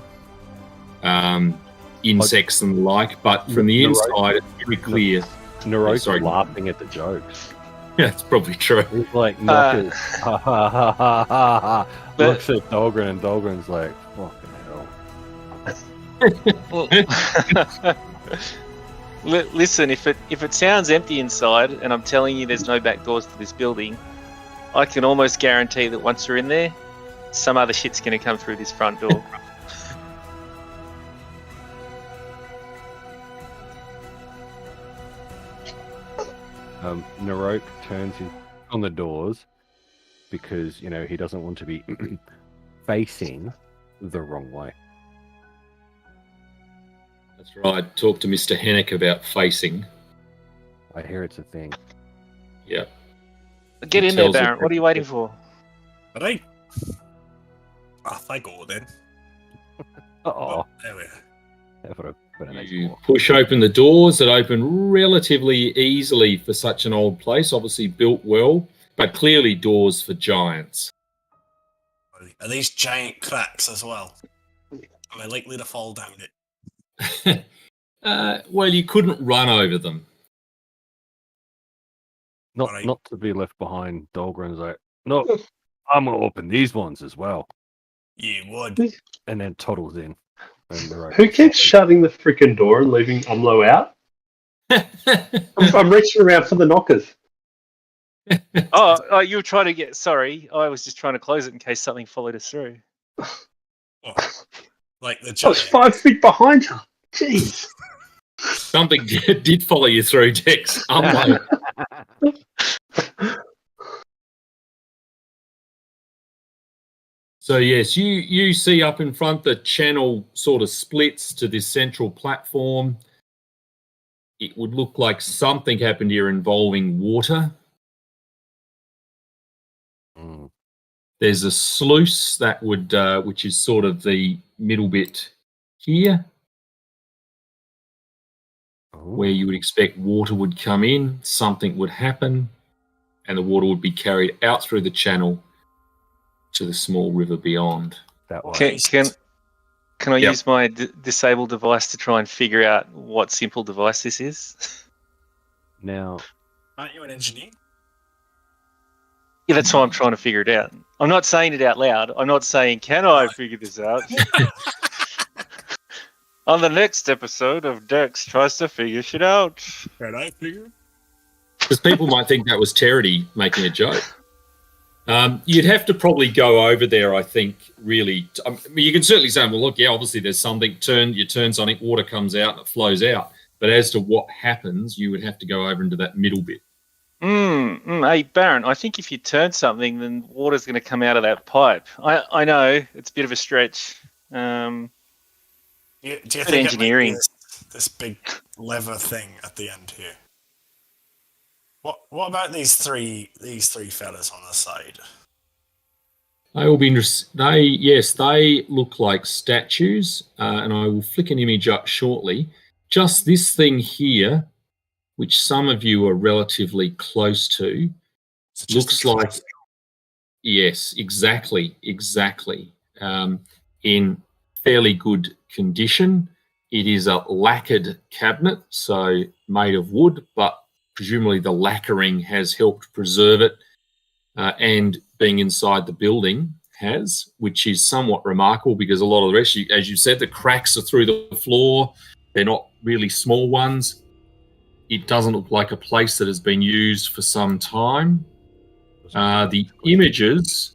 Speaker 1: insects and the like, but from the inside, it's very clear.
Speaker 2: Narok's laughing at the jokes.
Speaker 1: Yeah, it's probably true.
Speaker 2: He's like, knockers. Ha ha ha ha ha ha. Looks at Dahlgren and Dahlgren's like, fucking hell.
Speaker 3: Listen, if it sounds empty inside, and I'm telling you there's no back doors to this building, I can almost guarantee that once we're in there, some other shit's going to come through this front door.
Speaker 2: Narok turns on the doors because, he doesn't want to be facing the wrong way.
Speaker 1: That's right. Talk to Mr. Hennick about facing.
Speaker 2: I hear it's a thing.
Speaker 1: Yeah.
Speaker 3: Get in there, Baron. What are you waiting for?
Speaker 4: Alright. Off I go then.
Speaker 2: Oh,
Speaker 4: there we are.
Speaker 1: You push open the doors that open relatively easily for such an old place, obviously built well, but clearly doors for giants.
Speaker 4: Are these giant cracks as well? Am I likely to fall down it?
Speaker 1: Well, you couldn't run over them.
Speaker 2: Not to be left behind. Dahlgren's like, no, I'm going to open these ones as well.
Speaker 4: You would.
Speaker 2: and then toddles in. And Narok
Speaker 6: Who keeps shutting the freaking door and leaving Umlo out? I'm reaching around for the knockers.
Speaker 3: Oh, you were trying to get. Sorry, I was just trying to close it in case something followed us through.
Speaker 4: Oh, like the
Speaker 6: I was
Speaker 4: giant.
Speaker 6: 5 feet behind her. Jeez.
Speaker 1: Something did follow you through, Dex. Unlike. So yes, you see up in front the channel sort of splits to this central platform. It would look like something happened here involving water.
Speaker 2: Mm.
Speaker 1: There's a sluice that would, which is sort of the middle bit here, where you would expect water would come in, something would happen, and the water would be carried out through the channel to the small river beyond.
Speaker 2: That way.
Speaker 3: Can I
Speaker 1: Yep.
Speaker 3: use my disable device to try and figure out what simple device this is?
Speaker 2: Now,
Speaker 4: Aren't you an engineer?
Speaker 3: Yeah, that's why I'm trying to figure it out. I'm not saying it out loud. I'm not saying, can I figure this out? On the next episode of Dex tries to figure shit out.
Speaker 4: Can I figure?
Speaker 1: Because people might think that was Terity making a joke. You'd have to probably go over there, I think, really. I mean, you can certainly say, well, look, yeah, obviously there's something, you turn something, water comes out and it flows out. But as to what happens, you would have to go over into that middle bit.
Speaker 3: Hey, Baron, I think if you turn something, then water's going to come out of that pipe. I know, it's a bit of a stretch.
Speaker 4: Do you think
Speaker 3: engineering.
Speaker 4: it might be this big lever thing at the end here? What about these three fellas on the side?
Speaker 1: They will be interesting. They look like statues, and I will flick an image up shortly. Just this thing here, which some of you are relatively close to, looks like, yes, exactly, in fairly good condition. It is a lacquered cabinet, so made of wood, but presumably the lacquering has helped preserve it, and being inside the building has, which is somewhat remarkable because a lot of the rest, as you said, the cracks are through the floor. They're not really small ones. It doesn't look like a place that has been used for some time. The images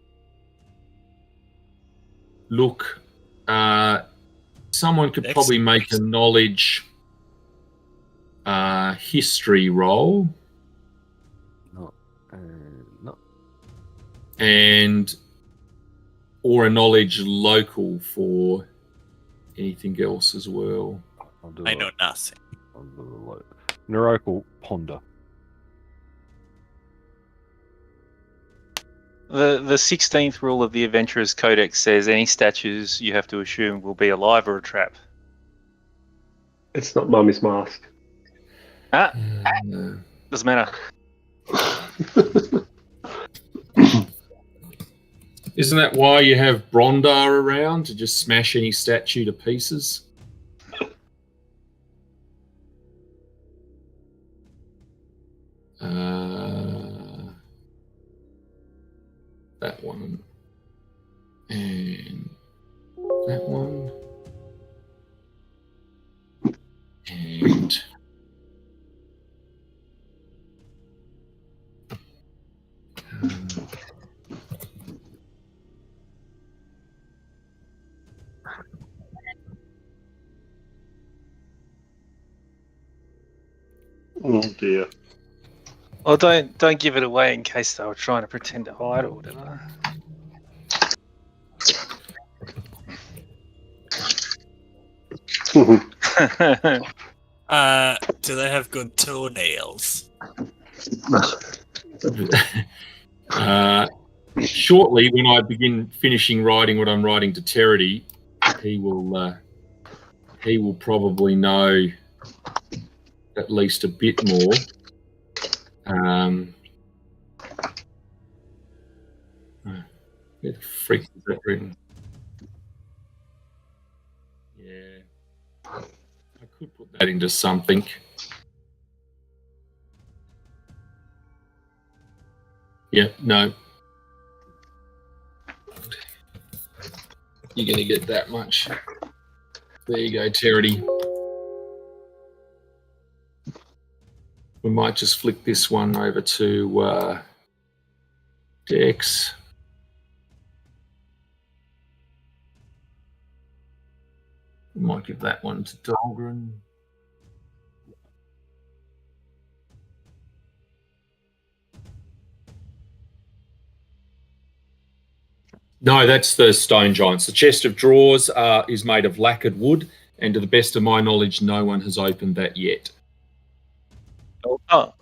Speaker 1: look... someone could probably make a knowledge history roll.
Speaker 2: No.
Speaker 1: And or a knowledge local for anything else as well.
Speaker 4: I know nothing.
Speaker 2: Narok will ponder.
Speaker 3: The 16th rule of the Adventurer's Codex says any statues you have to assume will be alive or a trap.
Speaker 6: It's not Mummy's mask.
Speaker 3: Doesn't matter.
Speaker 1: Isn't that why you have Brondar around, to just smash any statue to pieces? That one. And that one. And...
Speaker 6: Oh dear.
Speaker 3: Well, don't give it away in case they were trying to pretend to hide or whatever.
Speaker 4: Do they have good toenails?
Speaker 1: Shortly, when I begin finishing writing what I'm writing to Terity, he will probably know at least a bit more. Where the freak is that written? Yeah, I could put that into something. Yeah, no. You're going to get that much. There you go, Terity. We might just flick this one over to Dex. We might give that one to Dahlgren. No, that's the stone giants. The chest of drawers is made of lacquered wood, and to the best of my knowledge, no one has opened that yet.
Speaker 3: Oh,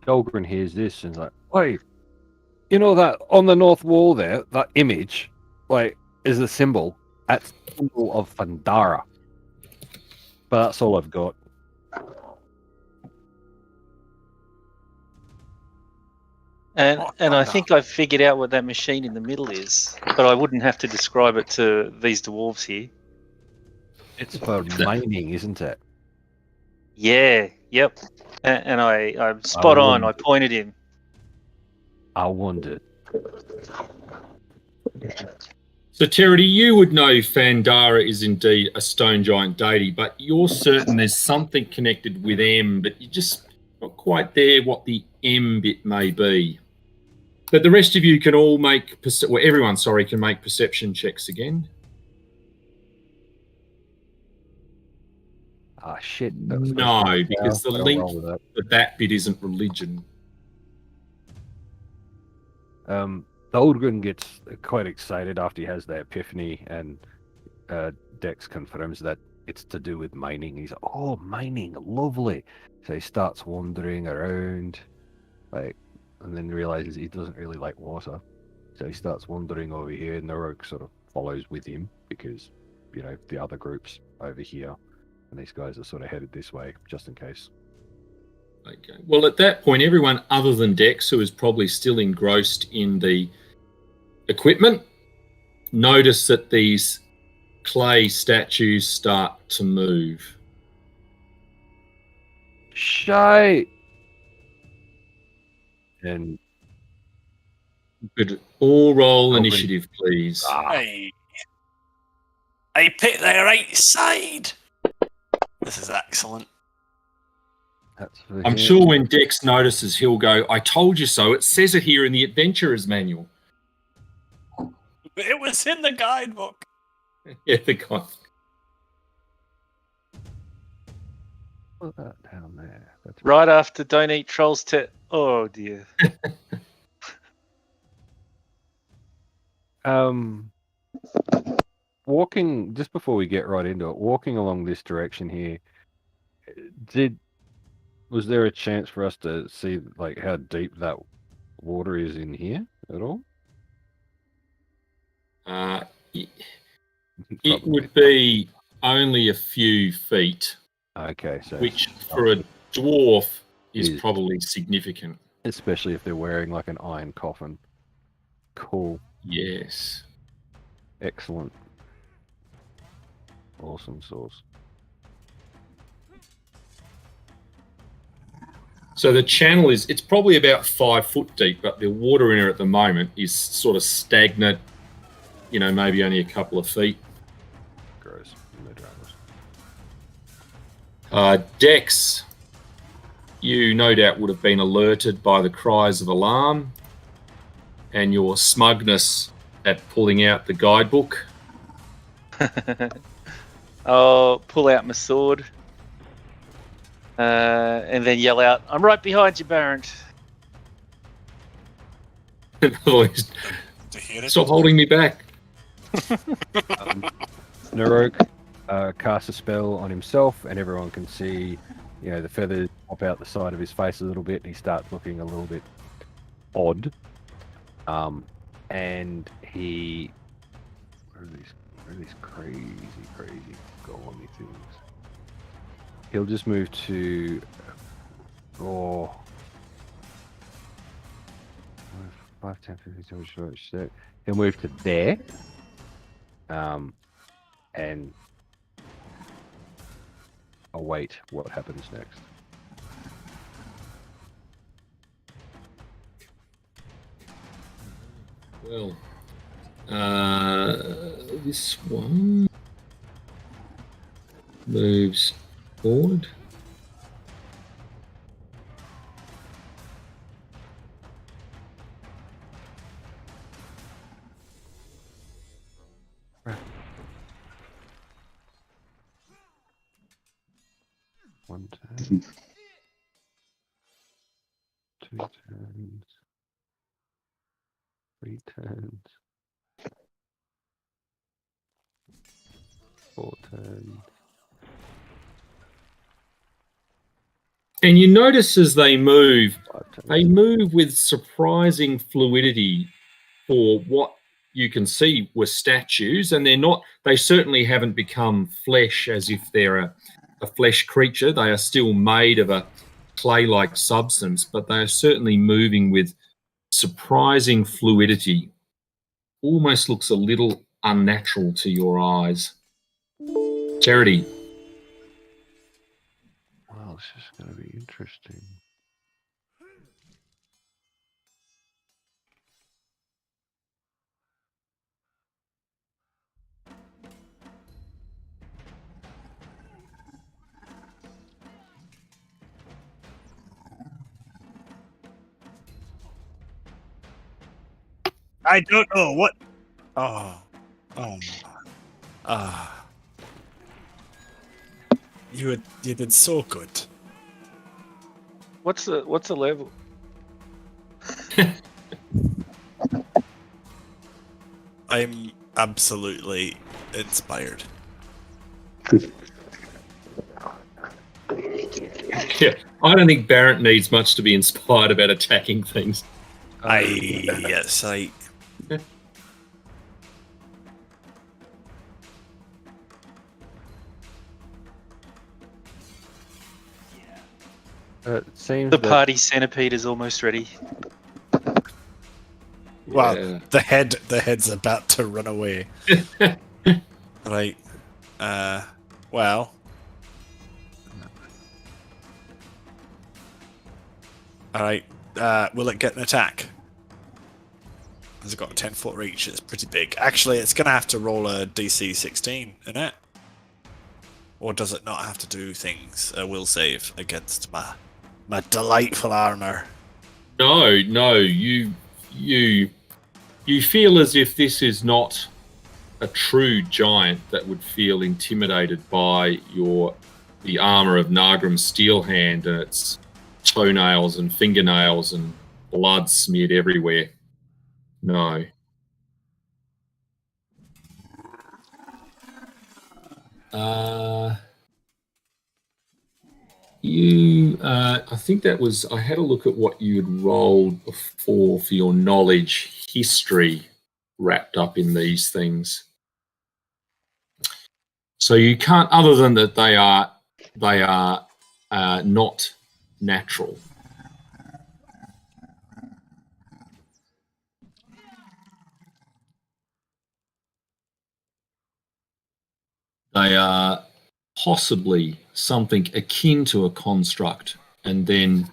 Speaker 2: Dahlgren hears this and is like, "Wait, you know that on the north wall there, that image, like, is a symbol. That's the symbol of Fandara. But that's all I've got."
Speaker 3: and I think I've figured out what that machine in the middle is, but I wouldn't have to describe it to these dwarves here.
Speaker 2: It's for mining, isn't it?
Speaker 3: Yeah, yep. And I'm spot on. I pointed him.
Speaker 2: I wondered.
Speaker 1: So, Terity, you would know Fandara is indeed a stone giant deity, but you're certain there's something connected with M, but you're just not quite there what the M bit may be. But the rest of you can all make, everyone, can make perception checks again.
Speaker 2: Ah, shit.
Speaker 1: No, because the link for that bit isn't religion.
Speaker 2: Dahlgren gets quite excited after he has the epiphany, and Dex confirms that it's to do with mining. He's like, "Oh, mining, lovely." So he starts wandering around, like, and then realizes he doesn't really like water. So he starts wandering over here, and Narok sort of follows with him because, you know, the other group's over here, and these guys are sort of headed this way just in case.
Speaker 1: Okay. Well, at that point, everyone other than Dex, who is probably still engrossed in the equipment, notice that these clay statues start to move.
Speaker 2: Shite! And
Speaker 1: Could all roll initiative, please.
Speaker 5: Hey, I picked the right side. This is excellent.
Speaker 1: I'm sure when Dex notices, he'll go, "I told you so. It says it here in the Adventurer's Manual."
Speaker 5: It was in the guidebook.
Speaker 1: Yeah, the guy.
Speaker 2: Put that down there. That's
Speaker 3: Right after Don't Eat Trolls Oh, dear.
Speaker 2: Walking, just before we get right into it, walking along this direction here, was there a chance for us to see, like, how deep that water is in here at all?
Speaker 1: It would be only a few feet,
Speaker 2: Okay, so
Speaker 1: which for a dwarf is
Speaker 2: Is-
Speaker 1: probably significant.
Speaker 2: especially if they're wearing like an iron coffin. Cool.
Speaker 1: Yes.
Speaker 2: Excellent. Awesome sauce.
Speaker 1: So the channel it's probably about 5 foot deep, but the water in it at the moment is sort of stagnant, you know, maybe only a couple of feet.
Speaker 2: Gross. No dramas.
Speaker 1: Dex, you no doubt would have been alerted by the cries of alarm and your smugness at pulling out the guidebook.
Speaker 3: I'll pull out my sword and then yell out, "I'm right behind you, Baron."
Speaker 1: Otherwise,
Speaker 5: To hear it.
Speaker 1: stop holding me back.
Speaker 2: Narok, cast a spell on himself, and everyone can see, the feathers pop out the side of his face a little bit, and he starts looking a little bit odd. And he... Where are these crazy golemy things? He'll just move to... 5, 10, 15, 20, he'll move to there. And await what happens next.
Speaker 1: Well, this one moves forward.
Speaker 2: One turn. 2 turns. 3 turns. 4 turns.
Speaker 1: And you notice as they move
Speaker 2: 5 turns.
Speaker 1: they move with surprising fluidity for what you can see were statues, and they certainly haven't become flesh as if they're a flesh creature. They are still made of a clay-like substance, but they are certainly moving with surprising fluidity. Almost looks a little unnatural to your eyes. Charity.
Speaker 2: Well, this is going to be interesting.
Speaker 5: I don't know what. You did so good.
Speaker 3: What's the level?
Speaker 5: I'm absolutely inspired.
Speaker 1: Yeah, I don't think Barrett needs much to be inspired about attacking things.
Speaker 5: Yes,
Speaker 2: It seems
Speaker 3: The
Speaker 2: that
Speaker 3: party centipede is almost ready.
Speaker 5: Well,
Speaker 1: Yeah.
Speaker 5: the head's about to run away. Right. Well. Alright. Will it get an attack? Has it got a 10-foot reach? It's pretty big. Actually, it's going to have to roll a DC 16, isn't it? Or does it not have to do things? A will save against my delightful armor.
Speaker 1: No, you feel as if this is not a true giant that would feel intimidated by the armor of Nagram's steel hand and its toenails and fingernails and blood smeared everywhere. No. I think that was, I had a look at what you had rolled before for your knowledge history wrapped up in these things. So you can't, other than that they are not natural. They are possibly something akin to a construct, and then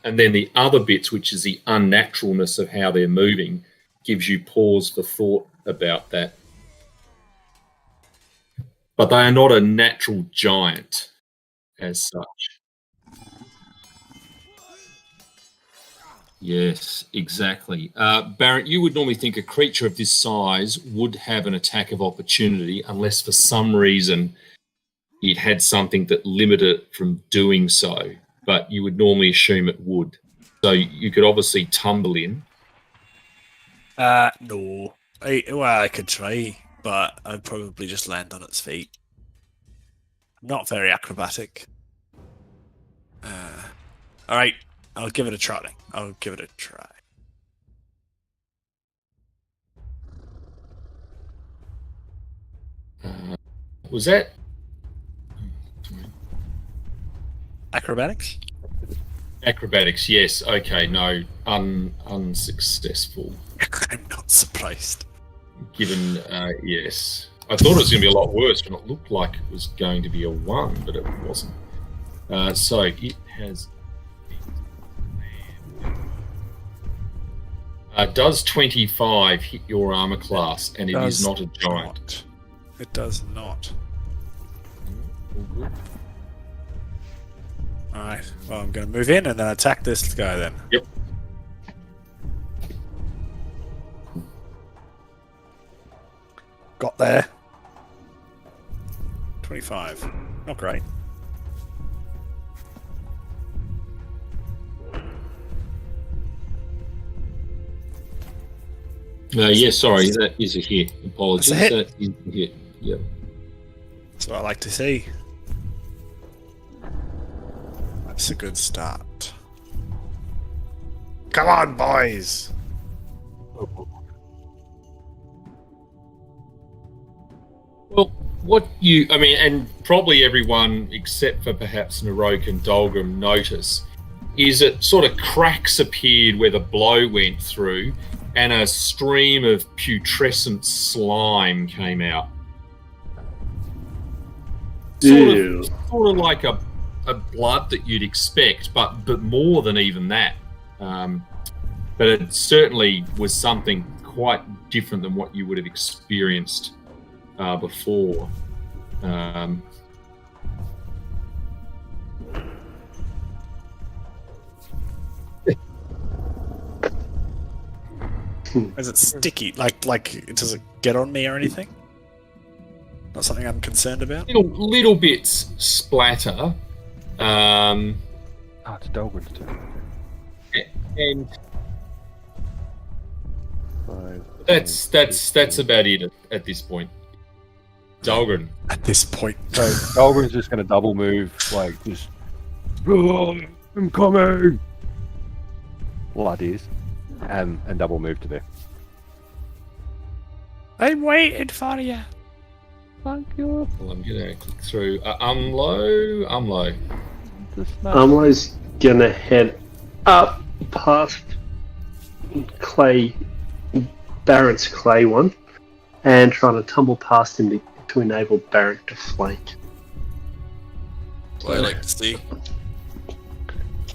Speaker 1: the other bits, which is the unnaturalness of how they're moving, gives you pause for thought about that. But they are not a natural giant as such. Yes, exactly. Barrett, you would normally think a creature of this size would have an attack of opportunity unless for some reason it had something that limited it from doing so, but you would normally assume it would. So you could obviously tumble in.
Speaker 5: No. I could try, but I'd probably just land on its feet. Not very acrobatic. Alright, I'll give it a try.
Speaker 1: Was that
Speaker 5: Acrobatics?
Speaker 1: acrobatics? Yes. Okay. No. Unsuccessful.
Speaker 5: I'm not surprised.
Speaker 1: Given, yes. I thought it was going to be a lot worse, and it looked like it was going to be a 1, but it wasn't. So it has. Does 25 hit your armor class, and it is not a giant?
Speaker 5: It does not.
Speaker 1: All good.
Speaker 5: Alright, well, I'm going to move in and then attack this guy then.
Speaker 1: Yep.
Speaker 5: Got there. 25. Not great.
Speaker 1: Yes, sorry, that is a hit. Apologies.
Speaker 5: That's a hit.
Speaker 1: That is a hit. Yep.
Speaker 5: That's what I like to see. That's a good start. Come on, boys!
Speaker 1: Well, and probably everyone except for perhaps Narok and Dolgrim notice, is it sort of cracks appeared where the blow went through, and a stream of putrescent slime came out. Sort of like a blood that you'd expect, but more than even that. But it certainly was something quite different than what you would have experienced before.
Speaker 5: Is it sticky? Like, does it get on me or anything? Not something I'm concerned about?
Speaker 1: Little bits splatter.
Speaker 2: It's Dolgrim's turn.
Speaker 1: And
Speaker 2: Five,
Speaker 1: that's about it at this point. Dolgrim.
Speaker 5: At this point.
Speaker 2: So Dolgrim's just going to double move, like just. I'm coming. Blood is, and double move to there.
Speaker 5: I'm waiting for you.
Speaker 2: Thank you.
Speaker 1: Well, I'm gonna click through. Umlo.
Speaker 6: Umlo's gonna head up past Barrett's clay one, and trying to tumble past him to enable Barrett to flank.
Speaker 4: What I like to see.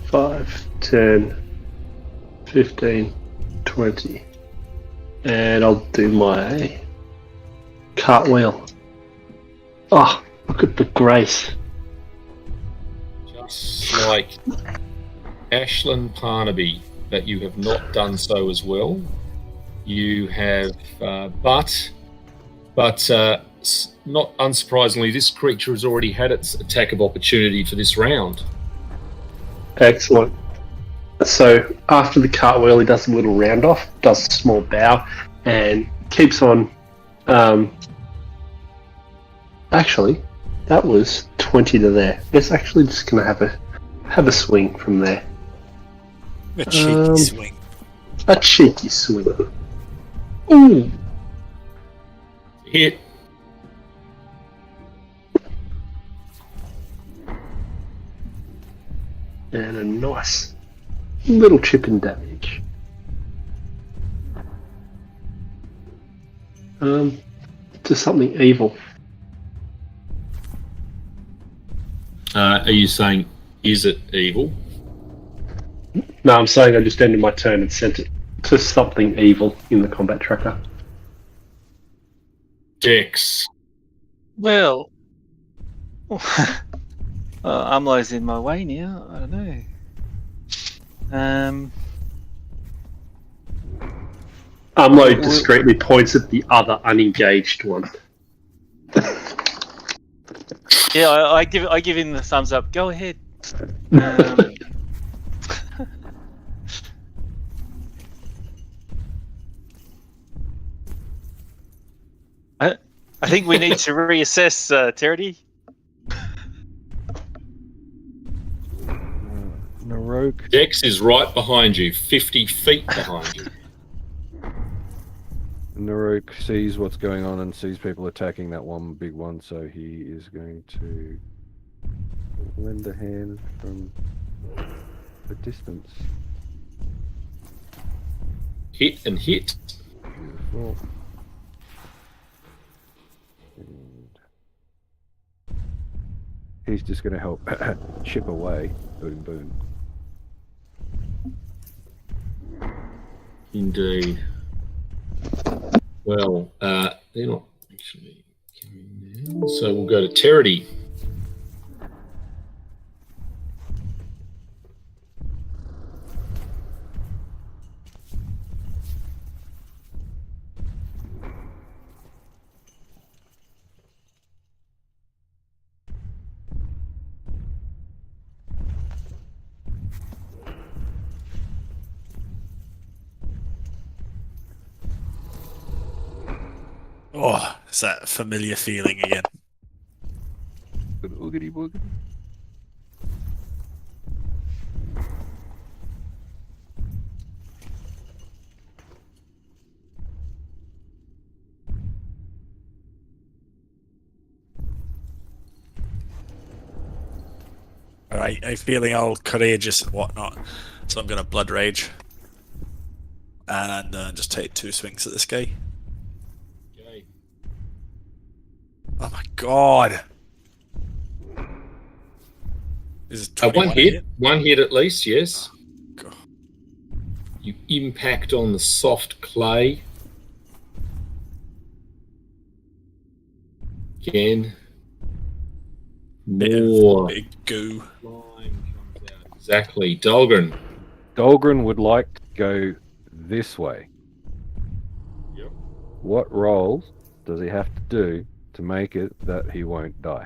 Speaker 6: 5, 10, 15, 20. And I'll do my cartwheel. Oh, look at the grace.
Speaker 1: Just like Ashland Parnaby, that you have not done so as well. You have, but not unsurprisingly, this creature has already had its attack of opportunity for this round.
Speaker 6: Excellent. So after the cartwheel, he does a little round off, does a small bow, and keeps on. Actually, that was 20 to there. It's actually just going to have a swing from there.
Speaker 5: A cheeky swing.
Speaker 6: A cheeky swing. Ooh.
Speaker 1: Hit.
Speaker 6: And a nice little chip in damage. To something evil.
Speaker 1: Are you saying, is it evil?
Speaker 6: No, I'm saying I just ended my turn and sent it to something evil in the combat tracker.
Speaker 1: Dex.
Speaker 3: Well, Umlo's in my way now. I don't know.
Speaker 6: Umlo discreetly points at the other unengaged one.
Speaker 3: Yeah, I give him the thumbs up. Go ahead. I think we need to reassess, Terry.
Speaker 2: Narok.
Speaker 1: Dex is right behind you, 50 feet behind you.
Speaker 2: Narok sees what's going on and sees people attacking that one big one, so he is going to lend a hand from the distance.
Speaker 1: Hit and hit.
Speaker 2: Beautiful. And he's just going to help chip away. Boom, boom.
Speaker 1: Indeed. Well, they're not actually coming now, so we'll go to Terity.
Speaker 5: Oh, it's that familiar feeling again.
Speaker 2: Oogity boogity.
Speaker 5: Alright, I'm feeling all courageous and whatnot, so I'm going to Blood Rage. And just take 2 swings at this guy.
Speaker 1: Okay.
Speaker 5: Oh my god! Is it
Speaker 1: One hit at least, yes.
Speaker 5: God.
Speaker 1: You impact on the soft clay. Again. More
Speaker 5: Big goo.
Speaker 1: slime comes out. Exactly. Dahlgren.
Speaker 2: Dahlgren would like to go this way.
Speaker 1: Yep.
Speaker 2: What rolls does he have to do to make it that he won't die?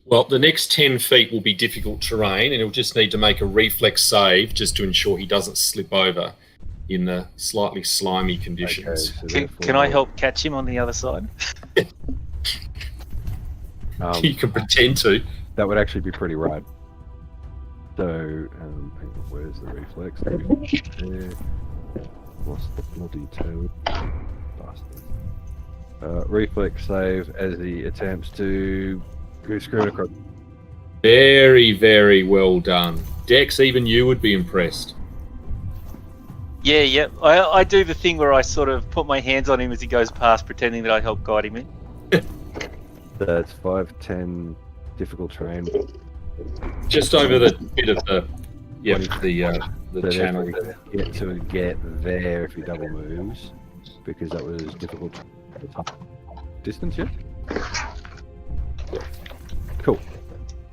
Speaker 1: Well, the next 10 feet will be difficult terrain, and he'll just need to make a reflex save just to ensure he doesn't slip over in the slightly slimy conditions.
Speaker 2: so
Speaker 3: Can
Speaker 2: therefore-
Speaker 3: I help catch him on the other side?
Speaker 1: You can pretend to.
Speaker 2: That would actually be pretty rad. So, hang on, where's the reflex? There. Lost the bloody toe. Bastard. Reflex save as he attempts to go screw it across.
Speaker 1: Very, very well done. Dex, even you would be impressed.
Speaker 3: Yeah. I do the thing where I sort of put my hands on him as he goes past, pretending that I help guide him in.
Speaker 2: That's 5-10 difficult terrain.
Speaker 1: Just over the bit of the
Speaker 2: So
Speaker 1: channel.
Speaker 2: therefore he gets to get there if he double moves, because that was difficult distance, yeah? Cool.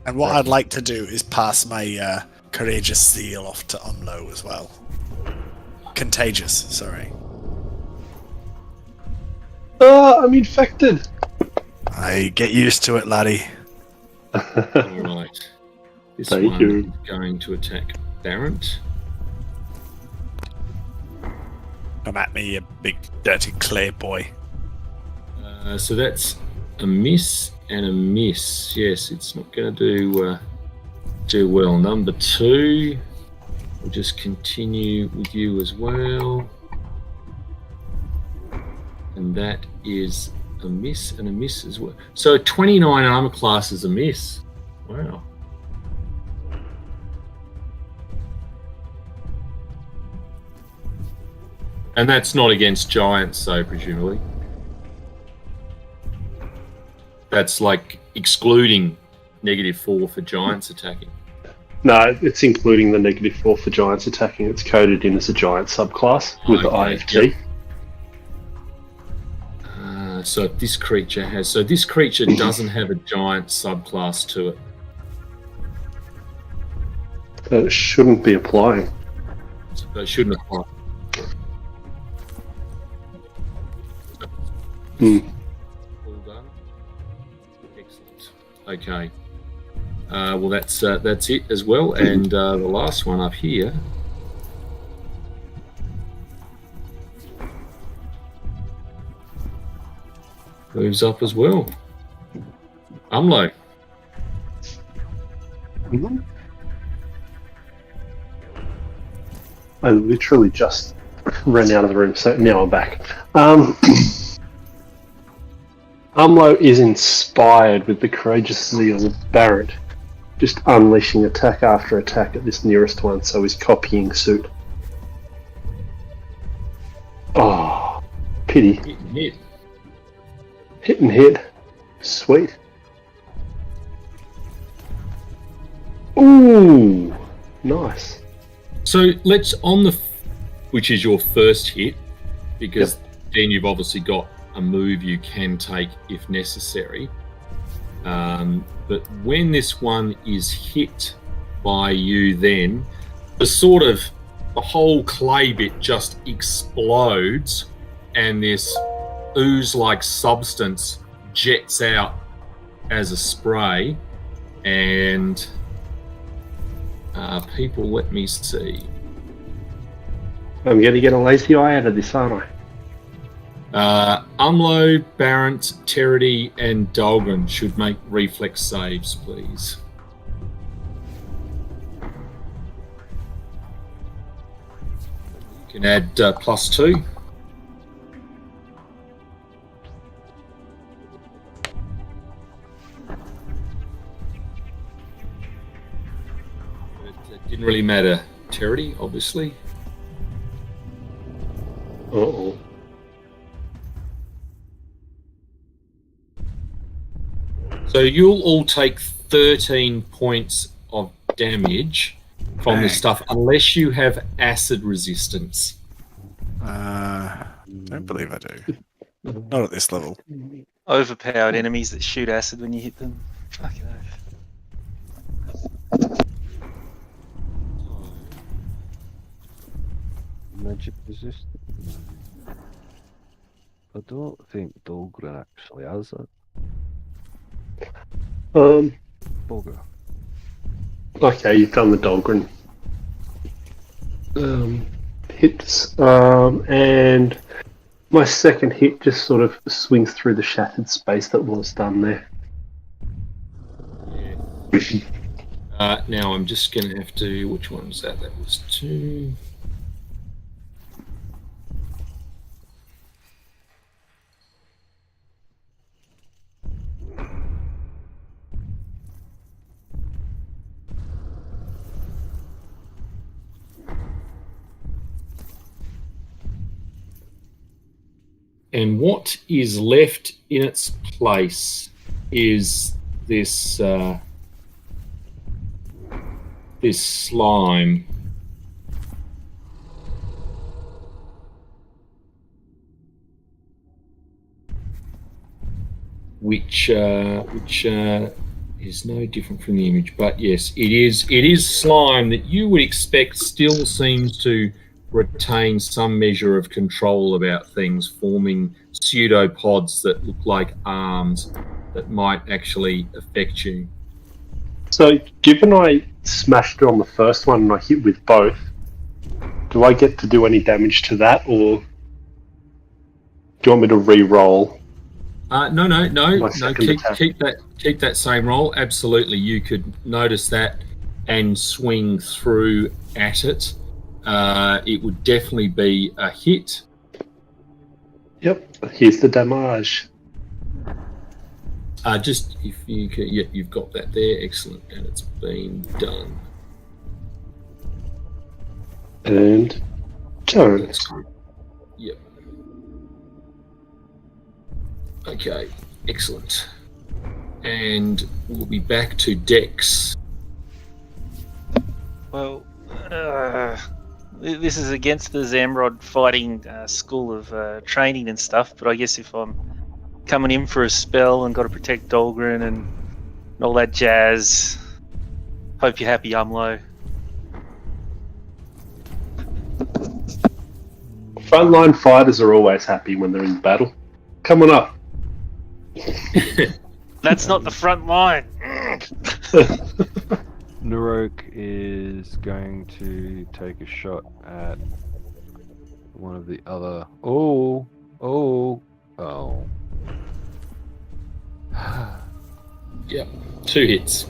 Speaker 5: And what I'd like to do is pass my Courageous Seal off to Umlo as well. Contagious, sorry.
Speaker 6: Oh, I'm infected.
Speaker 5: I get used to it, laddie.
Speaker 1: Alright. This
Speaker 6: Thank
Speaker 1: one
Speaker 6: you.
Speaker 1: is going to attack Barrent.
Speaker 5: Come at me, you big dirty clay boy.
Speaker 1: So that's a miss and a miss. Yes, it's not going to do well. Number 2, we'll just continue with you as well. And that is a miss and a miss as well. So 29 armor class is a miss. Wow. And that's not against giants, though, presumably. That's like excluding -4 for giants attacking.
Speaker 6: No, it's including the -4 for giants attacking. It's coded in as a giant subclass with the
Speaker 1: Okay,
Speaker 6: IFT.
Speaker 1: yep. So this creature has. So this creature doesn't have a giant subclass to it.
Speaker 6: It shouldn't be applying.
Speaker 1: So it shouldn't apply.
Speaker 6: Hmm.
Speaker 1: All done. Excellent. Okay. Well, that's it as well. And the last one up here. Moves up as well. Umlo.
Speaker 6: I literally just ran out of the room, so now I'm back. Umlo is inspired with the courageous zeal of Barrett, just unleashing attack after attack at this nearest one, so he's copying suit. Oh, pity.
Speaker 1: Hit.
Speaker 6: Hit and hit. Sweet. Ooh, nice.
Speaker 1: So let's which is your first hit, because then you've obviously got a move you can take if necessary. But when this one is hit by you, then the whole clay bit just explodes, and this ooze-like substance jets out as a spray, and people, let me see.
Speaker 6: I'm going to get a lazy eye out of this, aren't I?
Speaker 1: Umlo, Barrett, Terity, and Dahlgren should make reflex saves, please. You can add +2. It didn't really matter, Terity, obviously.
Speaker 6: Uh-oh.
Speaker 1: So you'll all take 13 points of damage from this stuff, unless you have acid resistance.
Speaker 5: Don't believe I do. Not at this level.
Speaker 3: Overpowered enemies that shoot acid when you hit them. Fucking oath.
Speaker 2: Magic resistance? I don't think Dahlgren actually has that. Bugger.
Speaker 6: Okay, you've done the Dahlgren hits, and my second hit just sort of swings through the shattered space that was done there.
Speaker 1: Now I'm just going to have to... Which one was that? That was 2. And what is left in its place is this this slime. Which is no different from the image, but yes, it is slime that you would expect still seems to retain some measure of control about things, forming pseudopods that look like arms that might actually affect you.
Speaker 6: So, given I smashed it on the first one and I hit with both, do I get to do any damage to that, or do you want me to re-roll?
Speaker 1: No. Keep that same roll. Absolutely, you could notice that and swing through at it. It would definitely be a hit.
Speaker 6: Yep, here's the damage.
Speaker 1: Just if you could, yeah, you've got that there. Excellent, and it's been done.
Speaker 6: And turn.
Speaker 1: That's good. Yep. Okay, excellent. And we'll be back to Dex.
Speaker 3: Well, this is against the Zamrod fighting school of training and stuff, but I guess if I'm coming in for a spell and got to protect Dahlgren and all that jazz, hope you're happy, Umlo.
Speaker 6: Frontline fighters are always happy when they're in battle. Come on up.
Speaker 3: That's not the front line.
Speaker 2: Narok is going to take a shot at one of the other. Oh.
Speaker 1: Yep, 2 hits.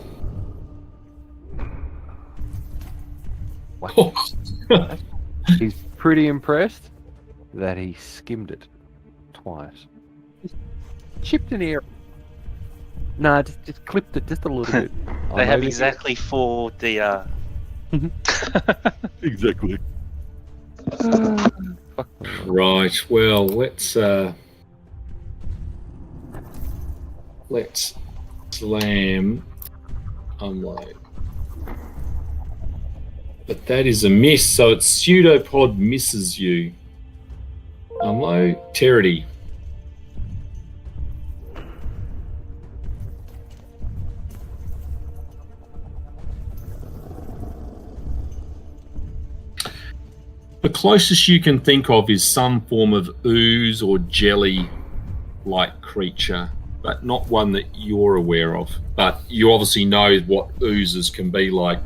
Speaker 2: What? He's pretty impressed that he skimmed it twice. Just chipped an ear. No, just clipped it just a little bit.
Speaker 3: They have exactly 4 DR.
Speaker 2: Exactly.
Speaker 1: Right. Well, let's slam. Unload. But that is a miss, so it's Pseudopod misses you. Unload. Terity. The closest you can think of is some form of ooze or jelly-like creature, but not one that you're aware of. But you obviously know what oozes can be like,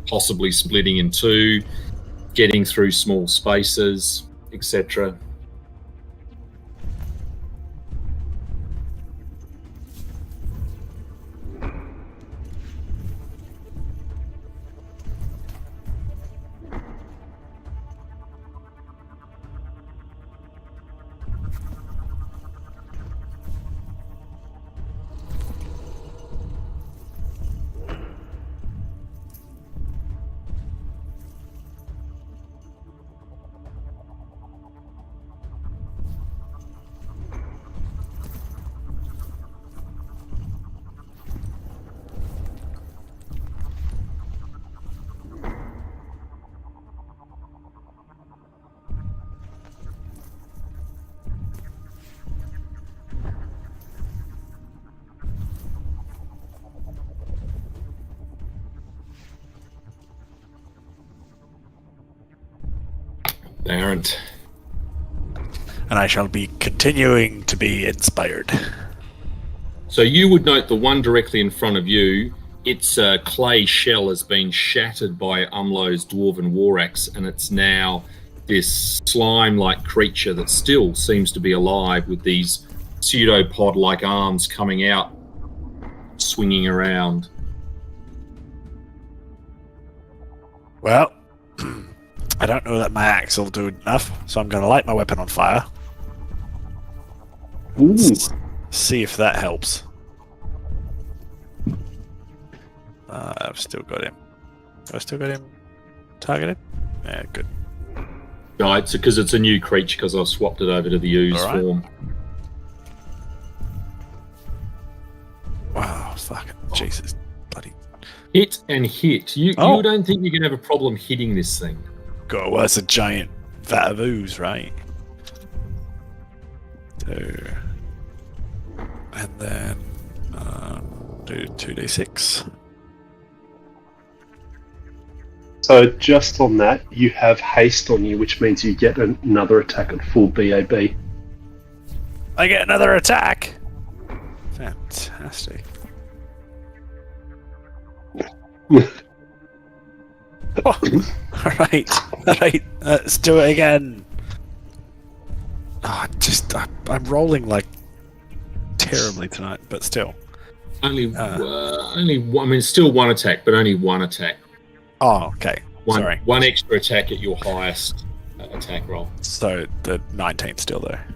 Speaker 1: possibly splitting in two, getting through small spaces, etc. Aren't.
Speaker 5: And I shall be continuing to be inspired.
Speaker 1: So you would note the one directly in front of you, its clay shell has been shattered by Umlo's Dwarven War Axe, and it's now this slime-like creature that still seems to be alive with these pseudopod-like arms coming out, swinging around.
Speaker 5: Well, I don't know that my axe will do enough, so I'm going to light my weapon on fire.
Speaker 6: Ooh.
Speaker 5: See if that helps. I've still got him. Have I still got him targeted? Yeah, good.
Speaker 1: No, it's because it's a new creature because I've swapped it over to the ooze
Speaker 5: All right.
Speaker 1: form.
Speaker 5: Wow, fucking Jesus. Bloody.
Speaker 1: Hit and hit. You don't think you can have a problem hitting this thing?
Speaker 5: God, well, it's a giant vat of ooze, right? So, and then do 2d6.
Speaker 6: So just on that, you have haste on you, which means you get another attack at full BAB.
Speaker 5: I get another attack. Fantastic. Oh, all right, let's do it again. Oh, I'm rolling like terribly tonight, but still.
Speaker 1: Only one, I mean, still one attack, but only one attack.
Speaker 5: Oh, okay. Sorry.
Speaker 1: One extra attack at your highest attack roll.
Speaker 5: So the 19's still there.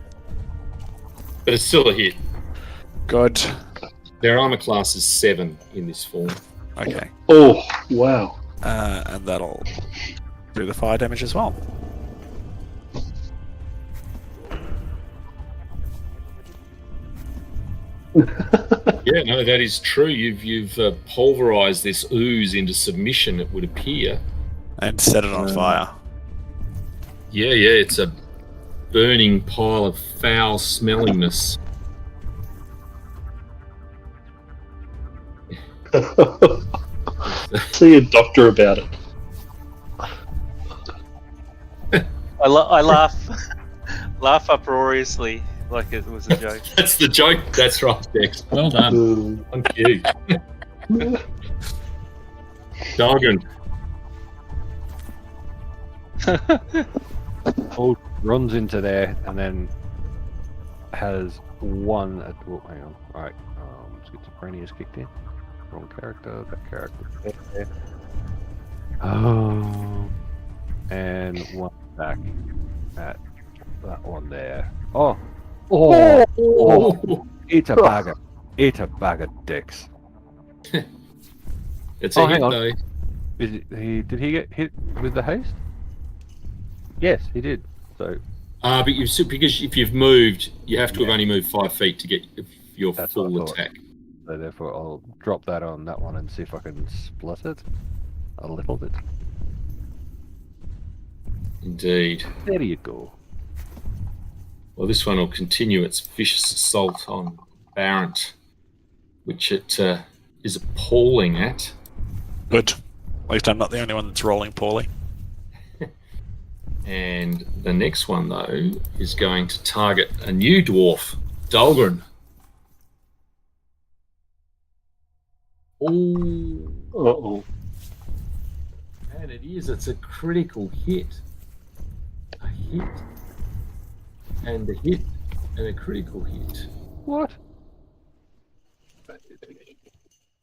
Speaker 1: But it's still a hit.
Speaker 5: Good.
Speaker 1: Their armor class is 7 in this form.
Speaker 5: Okay.
Speaker 6: Oh, wow.
Speaker 5: And that'll do the fire damage as well.
Speaker 1: Yeah, no, that is true. You've pulverized this ooze into submission, it would appear.
Speaker 5: And set it on fire.
Speaker 1: Yeah, it's a burning pile of foul smellingness.
Speaker 6: See a doctor about it.
Speaker 3: I laugh, laugh uproariously like it was a joke.
Speaker 1: That's the joke. That's right, Dex. Well done. Thank you. Jargon.
Speaker 2: Hulk runs into there and then has one. Oh, hang on. All right. Schizophrenia is kicked in. Wrong character. That character there. Oh. And one back at that one there. Oh, it's a bag of dicks.
Speaker 1: It's a
Speaker 2: Oh,
Speaker 1: hit
Speaker 2: hang on.
Speaker 1: though.
Speaker 2: Did he get hit with the haste? Yes, he did. So
Speaker 1: But because if you've moved, you have to have only moved 5 feet to get your
Speaker 2: That's what I
Speaker 1: full
Speaker 2: thought.
Speaker 1: attack.
Speaker 2: So therefore, I'll drop that on that one and see if I can split it a little bit.
Speaker 1: Indeed.
Speaker 2: There you go.
Speaker 1: Well, this one will continue its vicious assault on Barrent, which it is appalling at.
Speaker 5: Good. At least I'm not the only one that's rolling poorly.
Speaker 1: And the next one, though, is going to target a new dwarf, Dahlgren. Oh,
Speaker 6: Uh-oh.
Speaker 1: and it is. It's a critical hit. A hit. And a hit. And a critical hit.
Speaker 2: What?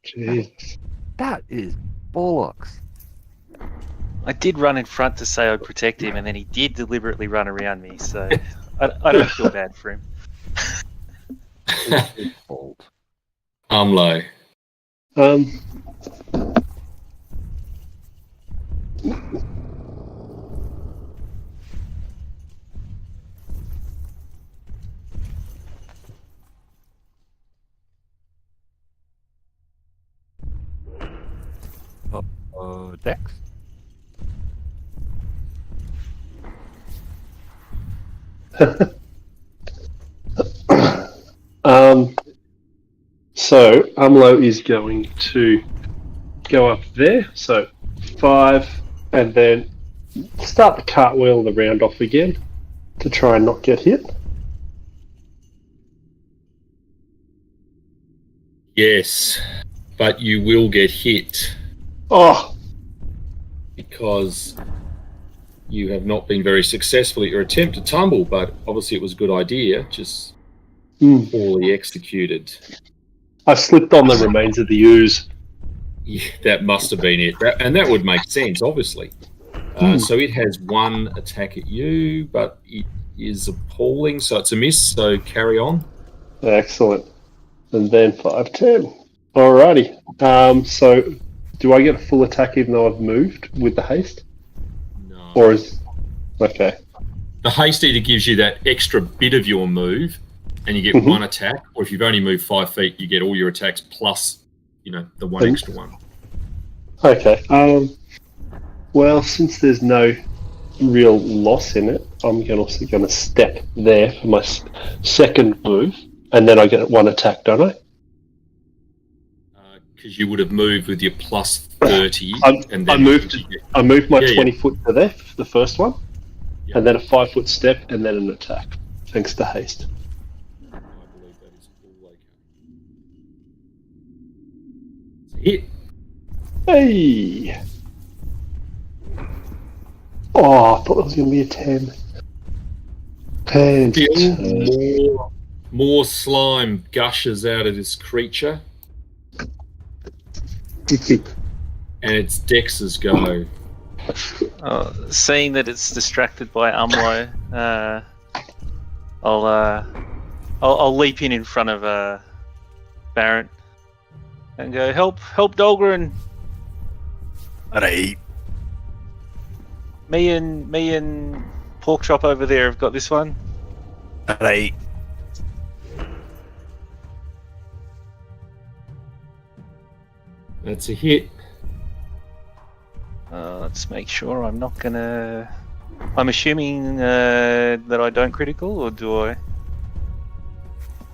Speaker 6: Jeez.
Speaker 2: That is bollocks.
Speaker 3: I did run in front to say I'd protect him, and then he did deliberately run around me, so I don't feel bad for him.
Speaker 2: It's his fault.
Speaker 1: Low.
Speaker 2: Dex?
Speaker 6: So Umlo is going to go up there. So 5, and then start the cartwheel the round off again to try and not get hit.
Speaker 1: Yes, but you will get hit
Speaker 6: Oh,
Speaker 1: because you have not been very successful at your attempt to tumble, but obviously it was a good idea, just poorly executed.
Speaker 6: I slipped on the remains of the ooze.
Speaker 1: Yeah, that must have been it. And that would make sense, obviously. So it has 1 attack at you, but it is appalling, so it's a miss, so carry on.
Speaker 6: Excellent. And then 5, 10. Alrighty. So do I get a full attack even though I've moved with the haste?
Speaker 1: No.
Speaker 6: Or is... Okay.
Speaker 1: The haste either gives you that extra bit of your move, and you get 1 attack, or if you've only moved 5 feet, you get all your attacks plus, the 1 extra one.
Speaker 6: Okay. Well, since there's no real loss in it, I'm also going to step there for my second move, and then I get 1 attack, don't I?
Speaker 1: Because you would have moved with your plus 30. and then
Speaker 6: I moved my 20 foot to there for the first one, and then a 5 foot step, and then an attack, thanks to haste.
Speaker 1: I believe that is all okay. Hit.
Speaker 6: Hey! Oh, I thought that was going to be a 10.
Speaker 1: Still more slime gushes out of this creature, and its dexes go.
Speaker 3: Seeing that it's distracted by Umlo, I'll leap in front of Barrett and go, help Dahlgren.
Speaker 5: Alright.
Speaker 3: Me and Pork Chop over there have got this one.
Speaker 5: Alright.
Speaker 1: That's a hit.
Speaker 3: Let's make sure I'm not gonna... I'm assuming that I don't critical, or do I?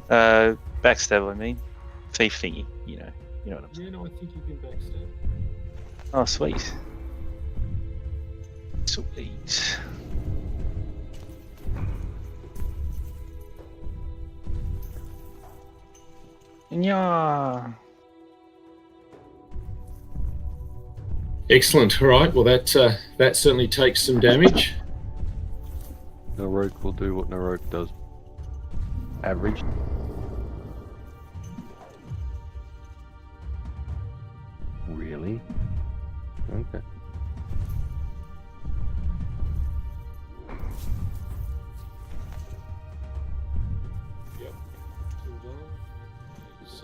Speaker 3: Backstab, I mean. Thief thingy, you know what I'm saying.
Speaker 1: Yeah, no, I think you can backstab.
Speaker 3: Oh, sweet. Sweet. Yeah.
Speaker 1: Excellent. All right. Well, that certainly takes some damage.
Speaker 2: Narok will do what Narok does. Average. Really? Okay.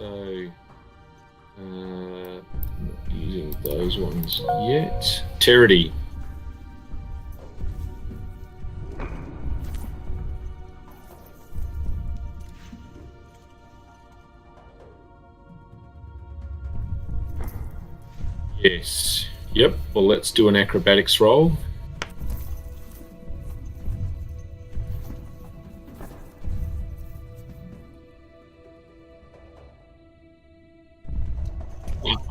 Speaker 1: So, not using those ones yet. Terity. Yes. Yep. Well, let's do an acrobatics roll.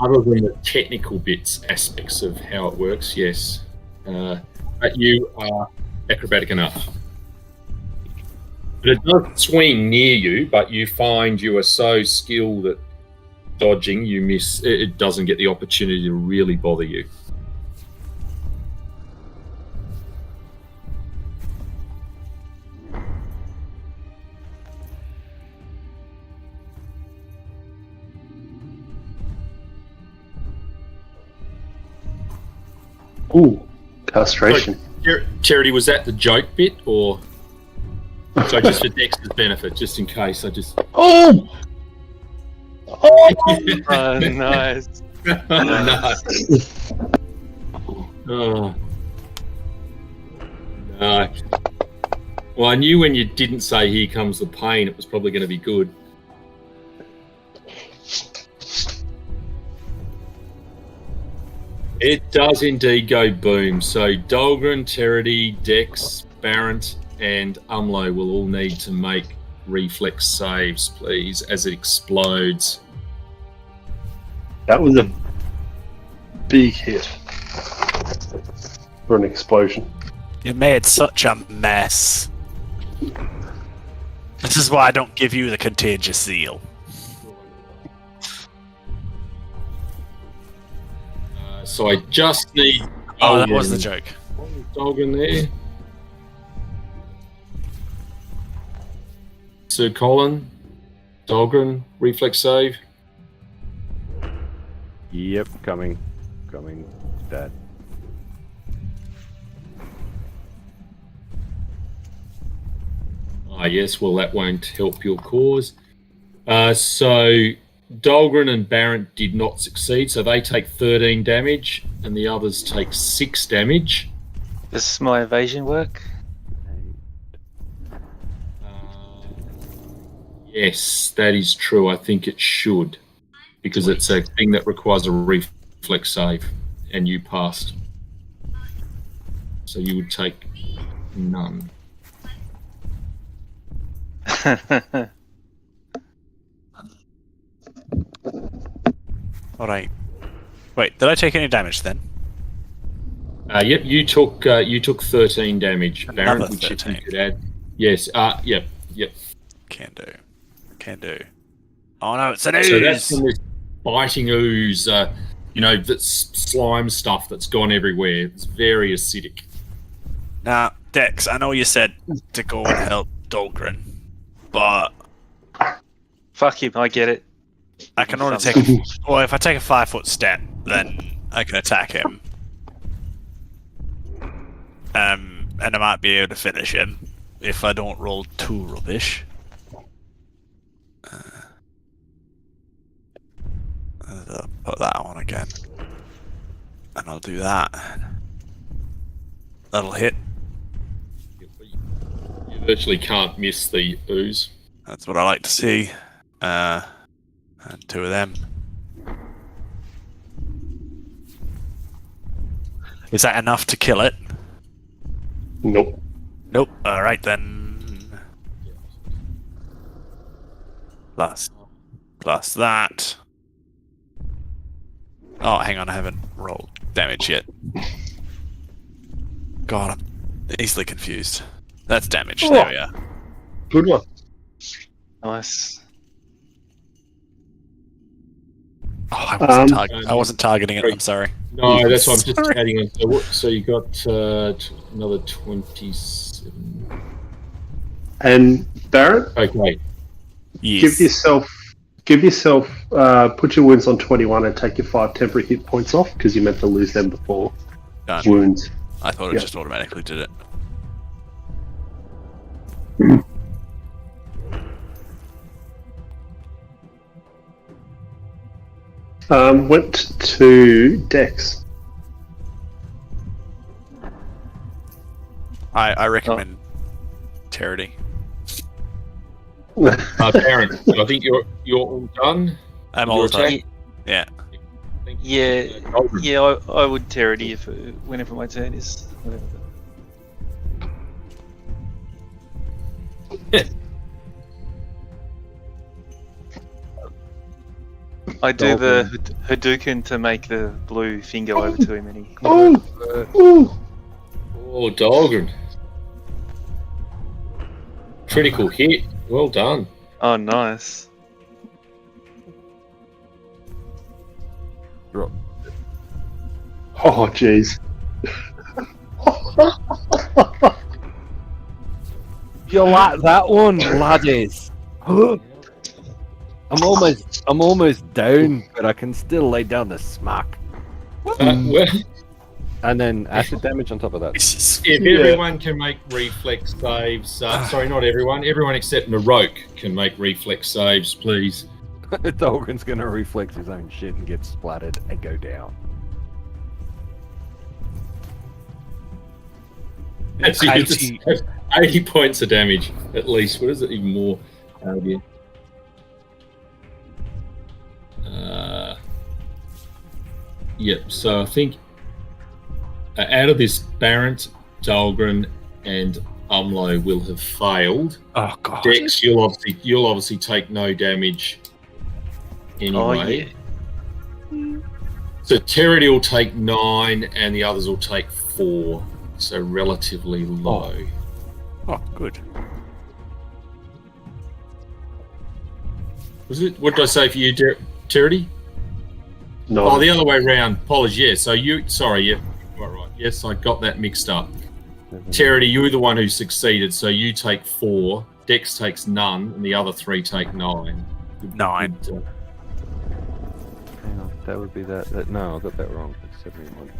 Speaker 1: Other than the technical bits, aspects of how it works, yes. But you are acrobatic enough. But it does swing near you, but you find you are so skilled at dodging, you miss. It doesn't get the opportunity to really bother you.
Speaker 6: Ooh, castration.
Speaker 1: Charity, was that the joke bit, or so just for Dex's benefit, just in case? I just.
Speaker 6: Oh! Oh!
Speaker 3: Oh, nice.
Speaker 1: No. Oh. No. Well, I knew when you didn't say "Here comes the pain," it was probably going to be good. It does indeed go boom. So Dahlgren, Terity, Dex, Barrett, and Umlo will all need to make reflex saves, please, as it explodes.
Speaker 6: That was a big hit for an explosion.
Speaker 5: You made such a mess. This is why I don't give you the contagious seal.
Speaker 1: So I just need.
Speaker 5: Oh, that was the joke.
Speaker 1: Dahlgren there. Sir Colin, Dahlgren, reflex save.
Speaker 2: Yep, coming, Dad.
Speaker 1: Ah, yes, well, that won't help your cause. So Dahlgren and Barrett did not succeed, so they take 13 damage, and the others take 6 damage.
Speaker 3: Does my evasion work?
Speaker 1: Yes, that is true. I think it should, because it's a thing that requires a reflex save, and you passed. So you would take none.
Speaker 5: Alright. Wait, did I take any damage then?
Speaker 1: Yep, you took 13 damage, Barrett,
Speaker 5: Another
Speaker 1: which
Speaker 5: 13.
Speaker 1: you could add. Yes, yep.
Speaker 5: Can do. Oh no, it's an ooze!
Speaker 1: So that's from this biting ooze, that's slime stuff that's gone everywhere. It's very acidic.
Speaker 5: Now, Dex, I know you said to go and help Dahlgren, but
Speaker 3: Fuck him, I get it.
Speaker 5: I can only take. Well, if I take a 5-foot step, then I can attack him, and I might be able to finish him if I don't roll too rubbish. I'll put that on again, and I'll do that. That'll hit.
Speaker 1: You virtually can't miss the ooze.
Speaker 5: That's what I like to see. And 2 of them. Is that enough to kill it?
Speaker 6: Nope.
Speaker 5: Nope. Alright then. Plus that. Oh, hang on, I haven't rolled damage yet. God, I'm easily confused. That's damage.
Speaker 6: Oh.
Speaker 5: There we are.
Speaker 6: Good one.
Speaker 3: Nice.
Speaker 5: Oh, I wasn't targeting it. I'm sorry.
Speaker 1: No, that's what I'm just adding on. So you got another 27.
Speaker 6: And Barrett,
Speaker 1: Okay.
Speaker 5: Yes.
Speaker 6: give yourself, put your wounds on 21 and take your 5 temporary hit points off because you meant to lose them before.
Speaker 5: Done.
Speaker 6: Wounds.
Speaker 5: I thought it
Speaker 6: Yeah.
Speaker 5: just automatically did it.
Speaker 6: Went to Dex.
Speaker 5: I recommend charity.
Speaker 1: Baron, I think you're all done.
Speaker 5: I'm
Speaker 1: Your
Speaker 5: all
Speaker 1: attack?
Speaker 5: done. Yeah.
Speaker 1: Thank you.
Speaker 3: Yeah, I would Terity if whenever my turn is. Whatever. I do the Hadouken to make the blue finger over to him, and he.
Speaker 1: Oh, Dahlgren. Critical hit. Well done.
Speaker 3: Oh, nice.
Speaker 2: Drop.
Speaker 6: Oh, jeez.
Speaker 2: You like that one, laddies? I'm almost down, but I can still lay down the smack.
Speaker 1: Well,
Speaker 2: And then acid damage on top of that.
Speaker 1: if everyone can make reflex saves, sorry, not everyone. Everyone except Narok can make reflex saves, please.
Speaker 2: Dahlgren's gonna reflex his own shit and get splattered and go down.
Speaker 1: That's 80 points of damage, at least. What is it? Even more. Yep, so I think out of this, Barrett, Dahlgren, and Umlo will have failed.
Speaker 5: Oh god.
Speaker 1: Dex, you'll obviously take no damage anyway.
Speaker 3: Oh, yeah.
Speaker 1: So Terity will take 9, and the others will take 4. So relatively low.
Speaker 5: Oh, good.
Speaker 1: Was it? What did I say for you, Terity?
Speaker 6: No.
Speaker 1: Oh, the other way around. Apologies. Yeah. So you. Sorry. Yeah. Right. Yes, I got that mixed up. Terity, you're the one who succeeded. So you take 4. Dex takes none, and the other 3 take 9.
Speaker 5: 9.
Speaker 1: Good,
Speaker 2: Hang on, that would be that. No, I got that wrong. It's 71.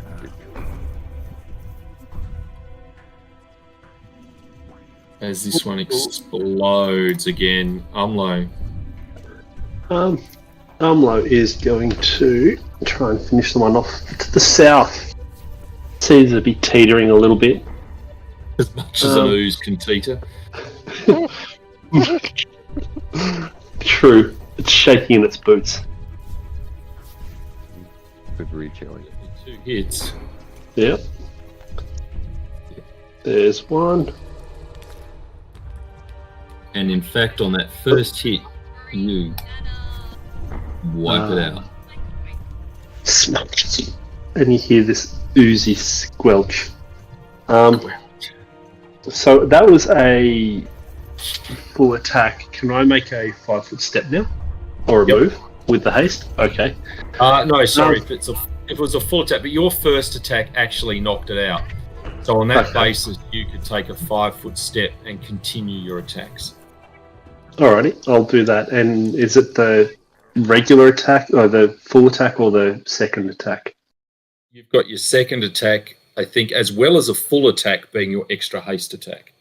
Speaker 1: as this one explodes again, Umlo.
Speaker 6: Umlo is going to try and finish the one off to the south. Seems to be teetering a little bit.
Speaker 1: As much as an ooze can teeter.
Speaker 6: True. It's shaking in its boots.
Speaker 2: Good re-chilling.
Speaker 1: 2 hits.
Speaker 6: Yep. There's one.
Speaker 1: And in fact, on that first hit, you wipe it out.
Speaker 6: Smash. And you hear this oozy squelch. So that was a full attack. Can I make a 5-foot step now? Or a move with the haste? Okay.
Speaker 1: No, sorry, if it was a full attack, but your first attack actually knocked it out. So on that basis, you could take a 5-foot step and continue your attacks.
Speaker 6: Alrighty, I'll do that. And is it the regular attack, or the full attack, or the second attack?
Speaker 1: You've got your second attack, I think, as well as a full attack being your extra haste attack.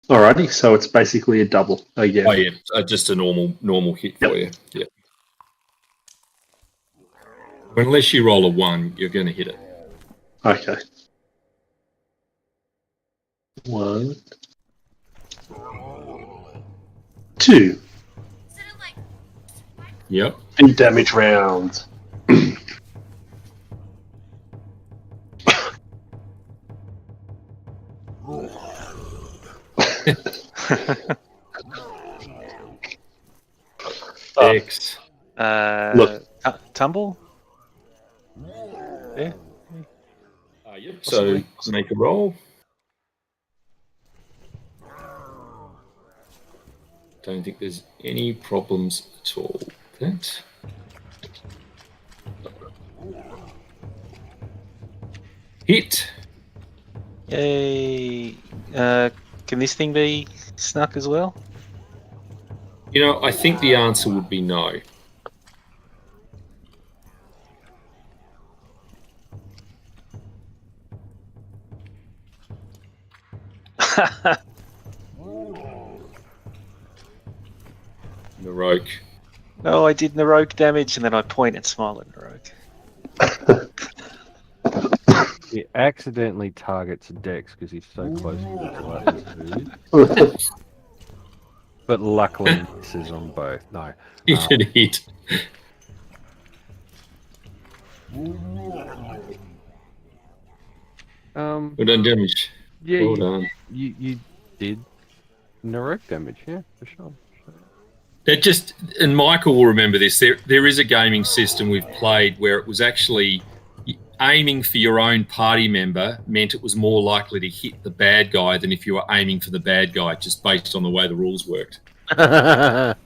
Speaker 6: Alrighty, so it's basically a double again.
Speaker 1: Oh yeah, just a normal hit for you. Yeah. Unless you roll a 1, you're going to hit it.
Speaker 6: Okay. 1, 2.
Speaker 1: Yep.
Speaker 6: 2 damage rounds.
Speaker 1: X.
Speaker 6: Look.
Speaker 3: Tumble? Yeah.
Speaker 1: Yep. So make a roll. Don't think there's any problems at all. That. Hit.
Speaker 3: Yay. Can this thing be snuck as well?
Speaker 1: You know, I think the answer would be no. Narok.
Speaker 3: No, I did Narok damage, and then I point and smile at Narok.
Speaker 2: He accidentally targets Dex because he's so close to like his food. But luckily misses on both. No.
Speaker 1: Hit and hit. Well done damage.
Speaker 2: Yeah,
Speaker 1: Well done.
Speaker 2: you did Narok damage, yeah, for sure.
Speaker 1: That just, and Michael will remember this. There is a gaming system we've played where it was actually aiming for your own party member meant it was more likely to hit the bad guy than if you were aiming for the bad guy, just based on the way the rules worked.
Speaker 2: That's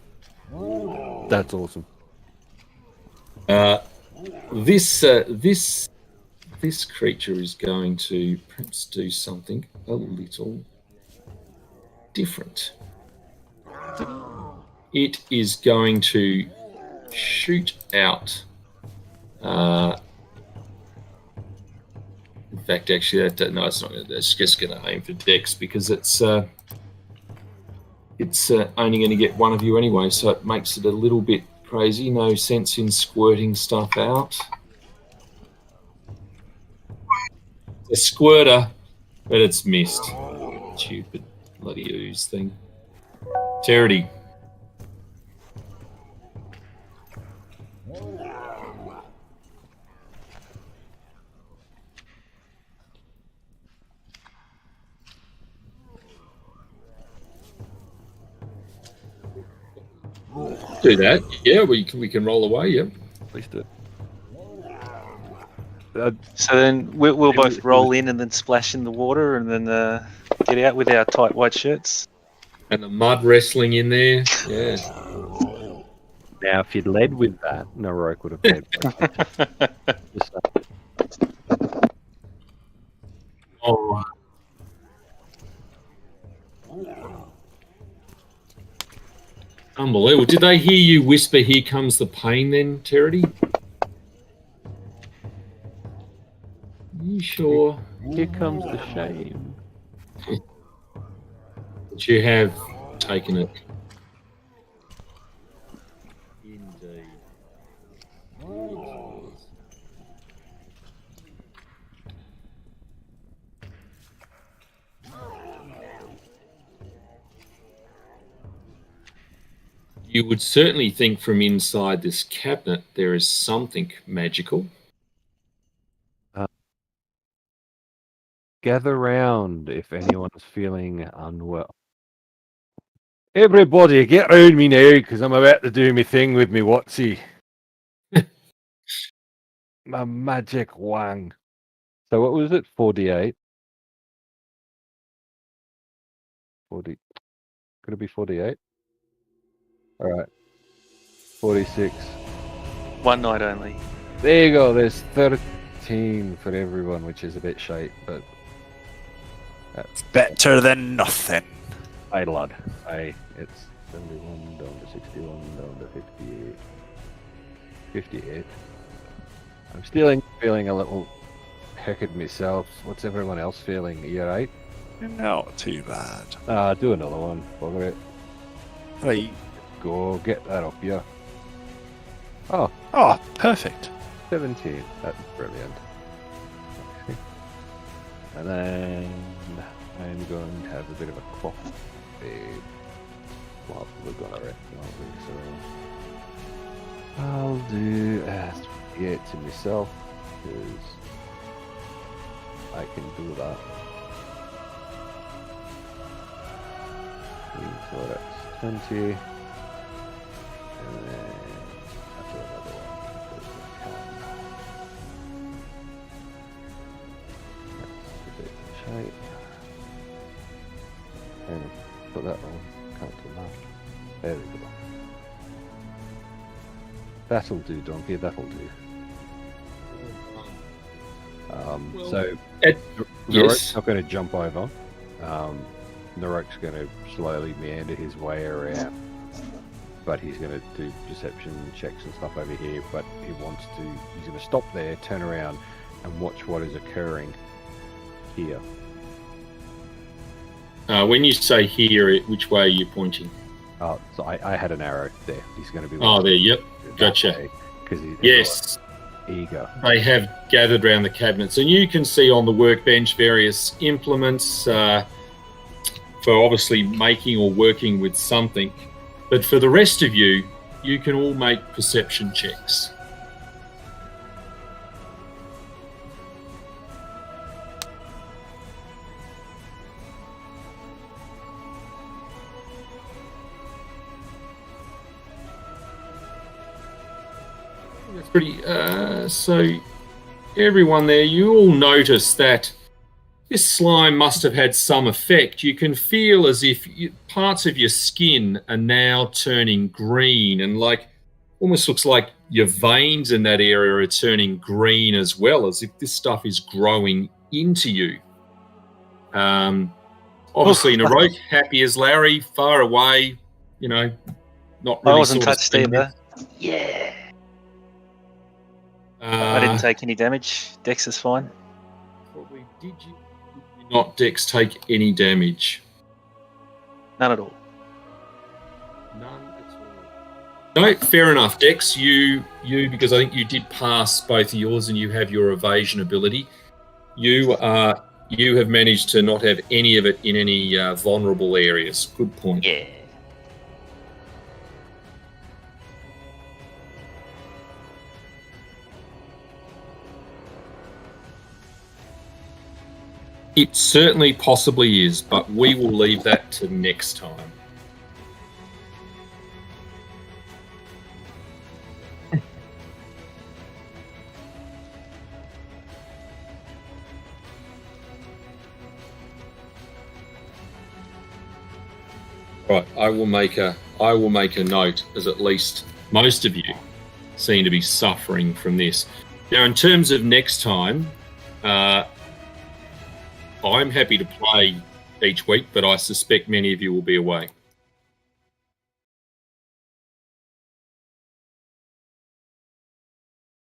Speaker 2: awesome.
Speaker 1: This creature is going to perhaps do something a little different. It is going to shoot out. In fact, actually, no, it's not. It's just going to aim for Dex because it's only going to get one of you anyway, so it makes it a little bit crazy. No sense in squirting stuff out. A squirter, but it's missed. Stupid bloody ooze thing. Charity. Do that. Yeah, we can roll away. Yeah.
Speaker 2: Please do.
Speaker 3: So then we'll both roll in and then splash in the water and then get out with our tight white shirts.
Speaker 1: And the mud wrestling in there. Yeah.
Speaker 2: Now, if you'd led with that, Narok would have paid.
Speaker 1: Oh. Unbelievable. Did they hear you whisper, "Here comes the pain," then, Terity? You sure?
Speaker 2: Here comes the shame.
Speaker 1: But you have taken it.
Speaker 2: Indeed.
Speaker 1: You would certainly think from inside this cabinet there is something magical.
Speaker 2: Gather round if anyone's feeling unwell. Everybody, get round me now, because I'm about to do my thing with me Watsy. My magic wang. So what was it? 48? 40. Could it be 48? Alright. 46.
Speaker 3: One night only.
Speaker 2: There you go, there's 13 for everyone, which is a bit shite, but that's
Speaker 5: Better than nothing.
Speaker 2: aye, lad. Aye, it's 71 down to 61 down to 58. 58. I'm still feeling a little hecked myself. What's everyone else feeling? Are you alright?
Speaker 5: Not too bad.
Speaker 2: Do another one. Bugger it.
Speaker 5: Right.
Speaker 2: Go, get that up, yeah. Oh,
Speaker 5: Oh, perfect.
Speaker 2: 17. That's brilliant. And then I'm going to have a bit of a coffee. Well, we're gonna wreck, aren't we? So I'll do 38 to myself because I can do that. So that's 20. And then I'll do another one because I can. That's a bit shite. And put that on. Can't do that. There we go. That'll do, Donkey. That'll do. So
Speaker 1: yes.
Speaker 2: Narok's not going to jump over. Narok's going to slowly meander his way around, but he's going to do perception checks and stuff over here. But he's going to stop there, turn around, and watch what is occurring here.
Speaker 1: When you say here, which way are you pointing?
Speaker 2: Oh, so I had an arrow there. He's going to be.
Speaker 1: Oh, there. Yep. Gotcha.
Speaker 2: Because he's
Speaker 1: Yes.
Speaker 2: eager.
Speaker 1: They have gathered around the cabinets, and you can see on the workbench various implements for obviously making or working with something. But for the rest of you, you can all make perception checks. That's pretty. So, everyone there, you all notice that this slime must have had some effect. You can feel as if parts of your skin are now turning green, and almost looks like your veins in that area are turning green as well, as if this stuff is growing into you. Obviously, Narok, happy as Larry, far away, not really.
Speaker 3: I wasn't
Speaker 1: sort of
Speaker 3: touched
Speaker 1: seeing
Speaker 3: either.
Speaker 1: it.
Speaker 3: I didn't take any damage. Dex is fine.
Speaker 1: Probably. Did you not, Dex, take any damage?
Speaker 3: None at all.
Speaker 1: None at all. No, fair enough, Dex. You, because I think you did pass both of yours, and you have your evasion ability. You have managed to not have any of it in any vulnerable areas. Good point.
Speaker 3: Yeah.
Speaker 1: It certainly possibly is, but we will leave that to next time. Right, I will make a note, as at least most of you seem to be suffering from this. Now, in terms of next time, I'm happy to play each week, but I suspect many of you will be away.